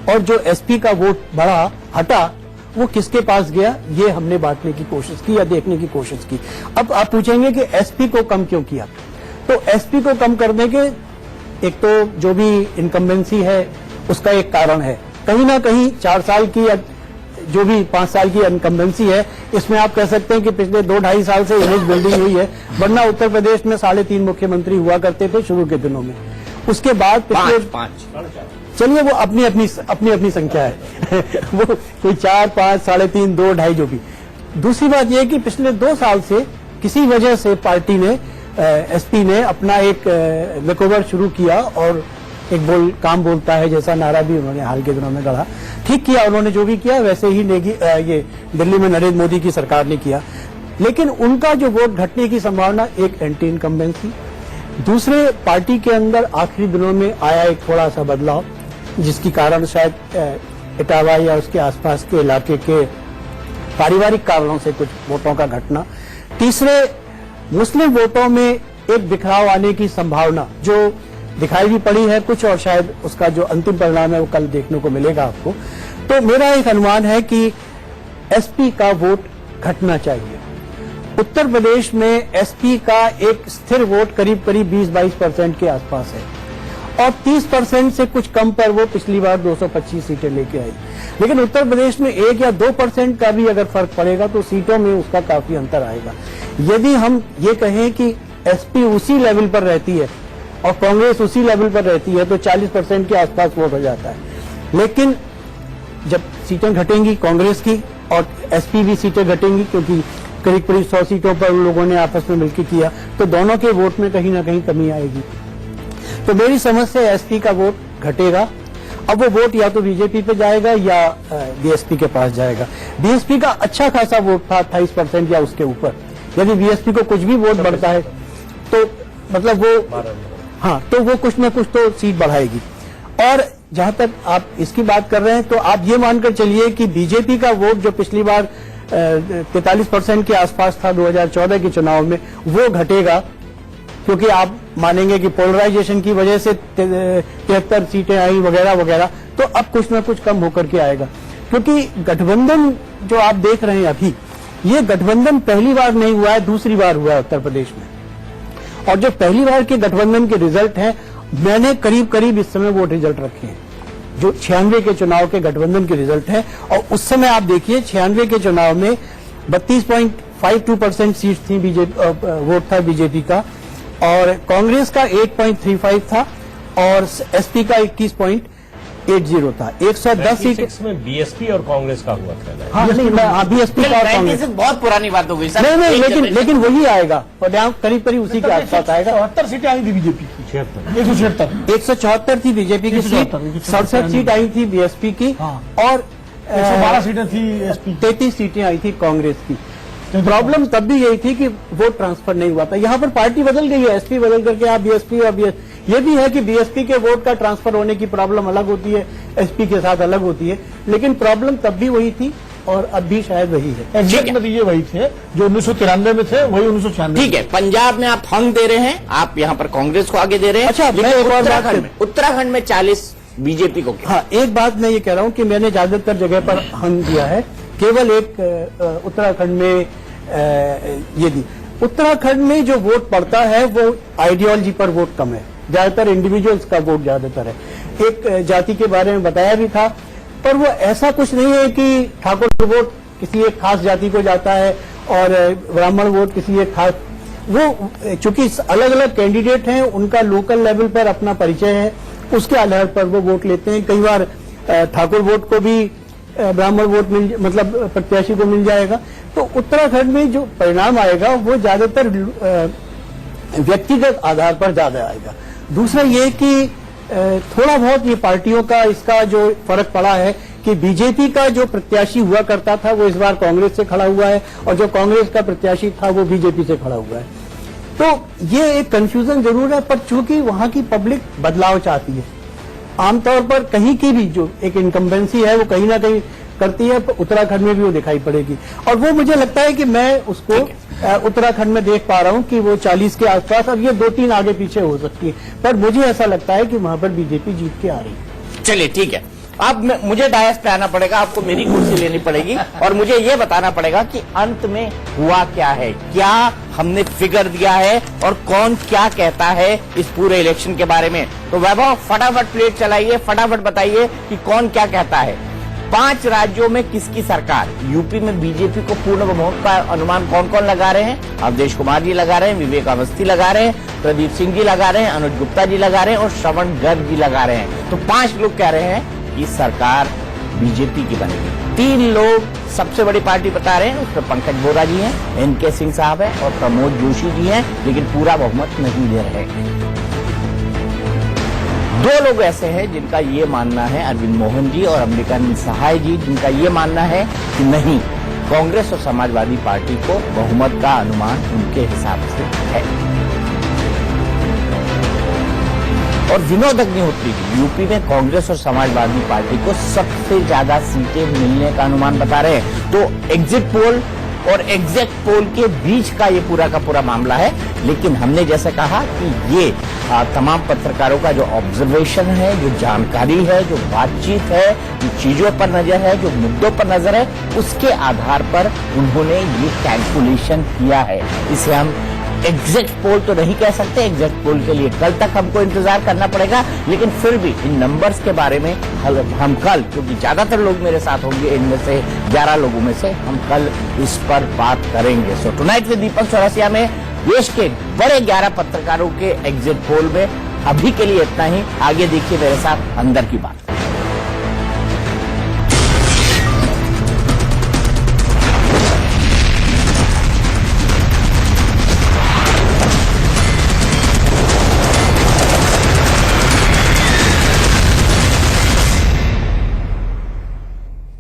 और जो एसपी का वोट बढ़ा हटा वो किसके पास गया, ये हमने बांटने की कोशिश की या देखने की कोशिश की। अब आप पूछेंगे कि एसपी को कम क्यों किया, तो एसपी को कम करने के एक तो जो भी इनकम्बेंसी है उसका एक कारण है, कहीं ना कहीं 4 साल की या जो भी 5 साल की इनकम्बेंसी है, इसमें आप कह सकते हैं कि पिछले 2-2.5 साल से इमेज बिल्डिंग हुई है। वरना उत्तर प्रदेश में 3.5 मुख्यमंत्री हुआ करते थे शुरू के दिनों में, उसके बाद पिछले 5 चलिए वो अपनी अपनी संख्या है वो कोई 4, 5, 3.5, 2, 2.5 जो भी। दूसरी बात यह कि पिछले 2 साल से किसी वजह से पार्टी ने एसपी ने अपना एक मेकओवर शुरू किया, और एक काम बोलता है जैसा नारा भी उन्होंने हाल के दिनों में गढ़ा। ठीक किया उन्होंने, जो भी किया वैसे ही ये दिल्ली में नरेंद्र मोदी की सरकार ने किया। लेकिन उनका जो वोट घटने की संभावना, एक एंटी इनकम्बेंसी, दूसरे पार्टी के अंदर आखिरी दिनों में आया एक थोड़ा सा बदलाव, जिसकी कारण शायद इटावा या उसके आसपास के इलाके के पारिवारिक कारणों से कुछ वोटों का घटना, तीसरे मुस्लिम वोटों में एक बिखराव आने की संभावना जो दिखाई भी पड़ी है कुछ, और शायद उसका जो अंतिम परिणाम है वो कल देखने को मिलेगा आपको। तो मेरा एक अनुमान है कि एसपी का वोट घटना चाहिए। उत्तर प्रदेश में एसपी का एक स्थिर वोट करीब 20-22% के आसपास है, और 30% से कुछ कम पर वो पिछली बार 225 सीटें लेके आई। लेकिन उत्तर प्रदेश में 1 या 2% का भी अगर फर्क पड़ेगा तो सीटों में उसका काफी अंतर आएगा। यदि हम ये कहें कि एसपी उसी लेवल पर रहती है और कांग्रेस उसी लेवल पर रहती है तो 40% के आसपास वोट हो जाता है। लेकिन जब सीटें घटेंगी कांग्रेस की और एसपी भी सीटें घटेंगी, क्योंकि करीब 100 सीटों पर उन लोगों ने आपस में मिलकर किया, तो दोनों के वोट में कहीं ना कहीं कमी आएगी। तो मेरी समझ से एसपी का वोट घटेगा। अब वो वोट या तो बीजेपी पे जाएगा या बीएसपी के पास जाएगा। बीएसपी का अच्छा खासा वोट था 28% या उसके ऊपर। यदि बीएसपी को कुछ भी वोट बढ़ता है तो मतलब वो तो वो कुछ न कुछ तो सीट बढ़ाएगी। और जहां तक आप इसकी बात कर रहे हैं तो आप ये मानकर चलिए कि बीजेपी का वोट जो पिछली बार 43% के आसपास था 2014 के चुनाव में, वो घटेगा, क्योंकि आप मानेंगे कि पोलराइजेशन की वजह से 73 सीटें आई वगैरह वगैरह, तो अब कुछ न कुछ कम होकर के आएगा। क्योंकि गठबंधन जो आप देख रहे हैं अभी, ये गठबंधन पहली बार नहीं हुआ है, दूसरी बार हुआ है उत्तर प्रदेश में। और जो पहली बार के गठबंधन के रिजल्ट हैं मैंने करीब करीब इस समय वोट रिजल्ट रखे हैं जो 96 के चुनाव के गठबंधन के रिजल्ट है, और उस समय आप देखिए 96 के चुनाव में 32.52% सीट थी वोट था बीजेपी का, और कांग्रेस का 8.35 था और एसपी का 21.80 था। 110 सीट में बीएसपी और कांग्रेस का हुआ था। हाँ नहीं, बीएसपी का और कांग्रेस बहुत पुरानी बात हो गई सर। नहीं, लेकिन वही आएगा, परिणाम करीब करीब उसी के आसपास आएगा। 74 सीटें आई थी बीजेपी की, 174 थी बीजेपी की सीट, 67 सीट आई थी बीएसपी की, और 112 सीटें थी एसपी, 33 सीटें आई थी कांग्रेस की। प्रॉब्लम तब भी यही थी कि वोट ट्रांसफर नहीं हुआ था। यहाँ पर पार्टी बदल गई है, एसपी बदल करके आप बीएसपी और ये भी है कि बीएसपी के वोट का ट्रांसफर होने की प्रॉब्लम अलग होती है, एसपी के साथ अलग होती है, लेकिन प्रॉब्लम तब भी वही थी और अब भी शायद वही है। एग्जैक्ट नतीजे वही थे जो 1993 में थे, वही 1996। ठीक है, पंजाब में आप हंग दे रहे हैं, आप यहाँ पर कांग्रेस को आगे दे रहे हैं। अच्छा, मैं एक और बात, उत्तराखंड में 40 बीजेपी को। हाँ, एक बात मैं ये कह रहा हूँ कि मैंने ज्यादातर जगह पर हंग दिया है, केवल एक उत्तराखंड में ये दी। उत्तराखंड में जो वोट पड़ता है वो आइडियोलॉजी पर वोट कम है, ज्यादातर इंडिविजुअल्स का वोट ज्यादातर है। एक जाति के बारे में बताया भी था, पर वो ऐसा कुछ नहीं है कि ठाकुर वोट किसी एक खास जाति को जाता है और ब्राह्मण वोट किसी एक खास, वो चूंकि अलग अलग कैंडिडेट हैं, उनका लोकल लेवल पर अपना परिचय है, उसके आधार पर वो वोट लेते हैं। कई बार ठाकुर वोट को भी ब्राह्मण वोट मतलब प्रत्याशी को मिल जाएगा। तो उत्तराखंड में जो परिणाम आएगा वो ज्यादातर व्यक्तिगत आधार पर ज्यादा आएगा। दूसरा ये कि थोड़ा बहुत ये पार्टियों का इसका जो फर्क पड़ा है कि बीजेपी का जो प्रत्याशी हुआ करता था वो इस बार कांग्रेस से खड़ा हुआ है, और जो कांग्रेस का प्रत्याशी था वो बीजेपी से खड़ा हुआ है। तो ये एक कंफ्यूजन जरूर है, पर चूंकि वहां की पब्लिक बदलाव चाहती है, आमतौर पर कहीं की भी जो एक इनकम्बेंसी है वो कहीं ना कहीं करती है, उत्तराखंड में भी वो दिखाई पड़ेगी। और वो मुझे लगता है कि मैं उसको उत्तराखंड में देख पा रहा हूं कि वो 40 के आसपास, अब ये 2-3 आगे पीछे हो सकती है, पर मुझे ऐसा लगता है कि वहां पर बीजेपी जीत के आ रही है। चलिए ठीक है, अब मुझे डायस पे आना पड़ेगा, आपको मेरी कुर्सी लेनी पड़ेगी और मुझे ये बताना पड़ेगा कि अंत में हुआ क्या है, क्या हमने फिगर दिया है और कौन क्या कहता है इस पूरे इलेक्शन के बारे में। तो वैभव फटाफट प्लेट चलाइए, फटाफट बताइए कि कौन क्या कहता है। 5 राज्यों में किसकी सरकार? यूपी में बीजेपी को पूर्ण बहुमत का अनुमान कौन कौन लगा रहे हैं? अवधेश कुमार जी लगा रहे हैं, विवेक अवस्थी लगा रहे हैं, प्रदीप सिंह जी लगा रहे हैं, अनुज गुप्ता जी लगा रहे हैं और श्रवण गर्ग जी लगा रहे हैं। तो 5 लोग कह रहे हैं कि सरकार बीजेपी की बनेगी। 3 लोग सबसे बड़ी पार्टी बता रहे हैं, उसमें पंकज बोरा जी हैं, एनके सिंह साहब है और प्रमोद जोशी जी हैं, लेकिन पूरा बहुमत नहीं दे रहे हैं। 2 लोग ऐसे हैं जिनका ये मानना है, अरविंद मोहन जी और अंबिकानंद सहाय जी, जिनका ये मानना है कि नहीं, कांग्रेस और समाजवादी पार्टी को बहुमत का अनुमान उनके हिसाब से है। और विनोद अग्निहोत्री जी यूपी में कांग्रेस और समाजवादी पार्टी को सबसे ज्यादा सीटें मिलने का अनुमान बता रहे हैं। तो एग्जिट पोल और एग्जैक्ट पोल के बीच का ये पूरा का पूरा मामला है, लेकिन हमने जैसे कहा कि ये तमाम पत्रकारों का जो ऑब्जर्वेशन है, जो जानकारी है, जो बातचीत है, जो चीजों पर नजर है, जो मुद्दों पर नजर है, उसके आधार पर उन्होंने ये कैलकुलेशन किया है। इसे हम एग्जैक्ट पोल तो नहीं कह सकते, एग्जैक्ट पोल के लिए कल तक हमको इंतजार करना पड़ेगा, लेकिन फिर भी इन नंबर्स के बारे में हम कल, क्योंकि ज्यादातर लोग मेरे साथ होंगे, इनमें से 11 लोगों में से हम कल इस पर बात करेंगे। सो टुनाइट विद दीपक चौरसिया में देश के बड़े 11 पत्रकारों के एग्जिट पोल में अभी के लिए इतना ही। आगे देखिए मेरे साथ अंदर की बात।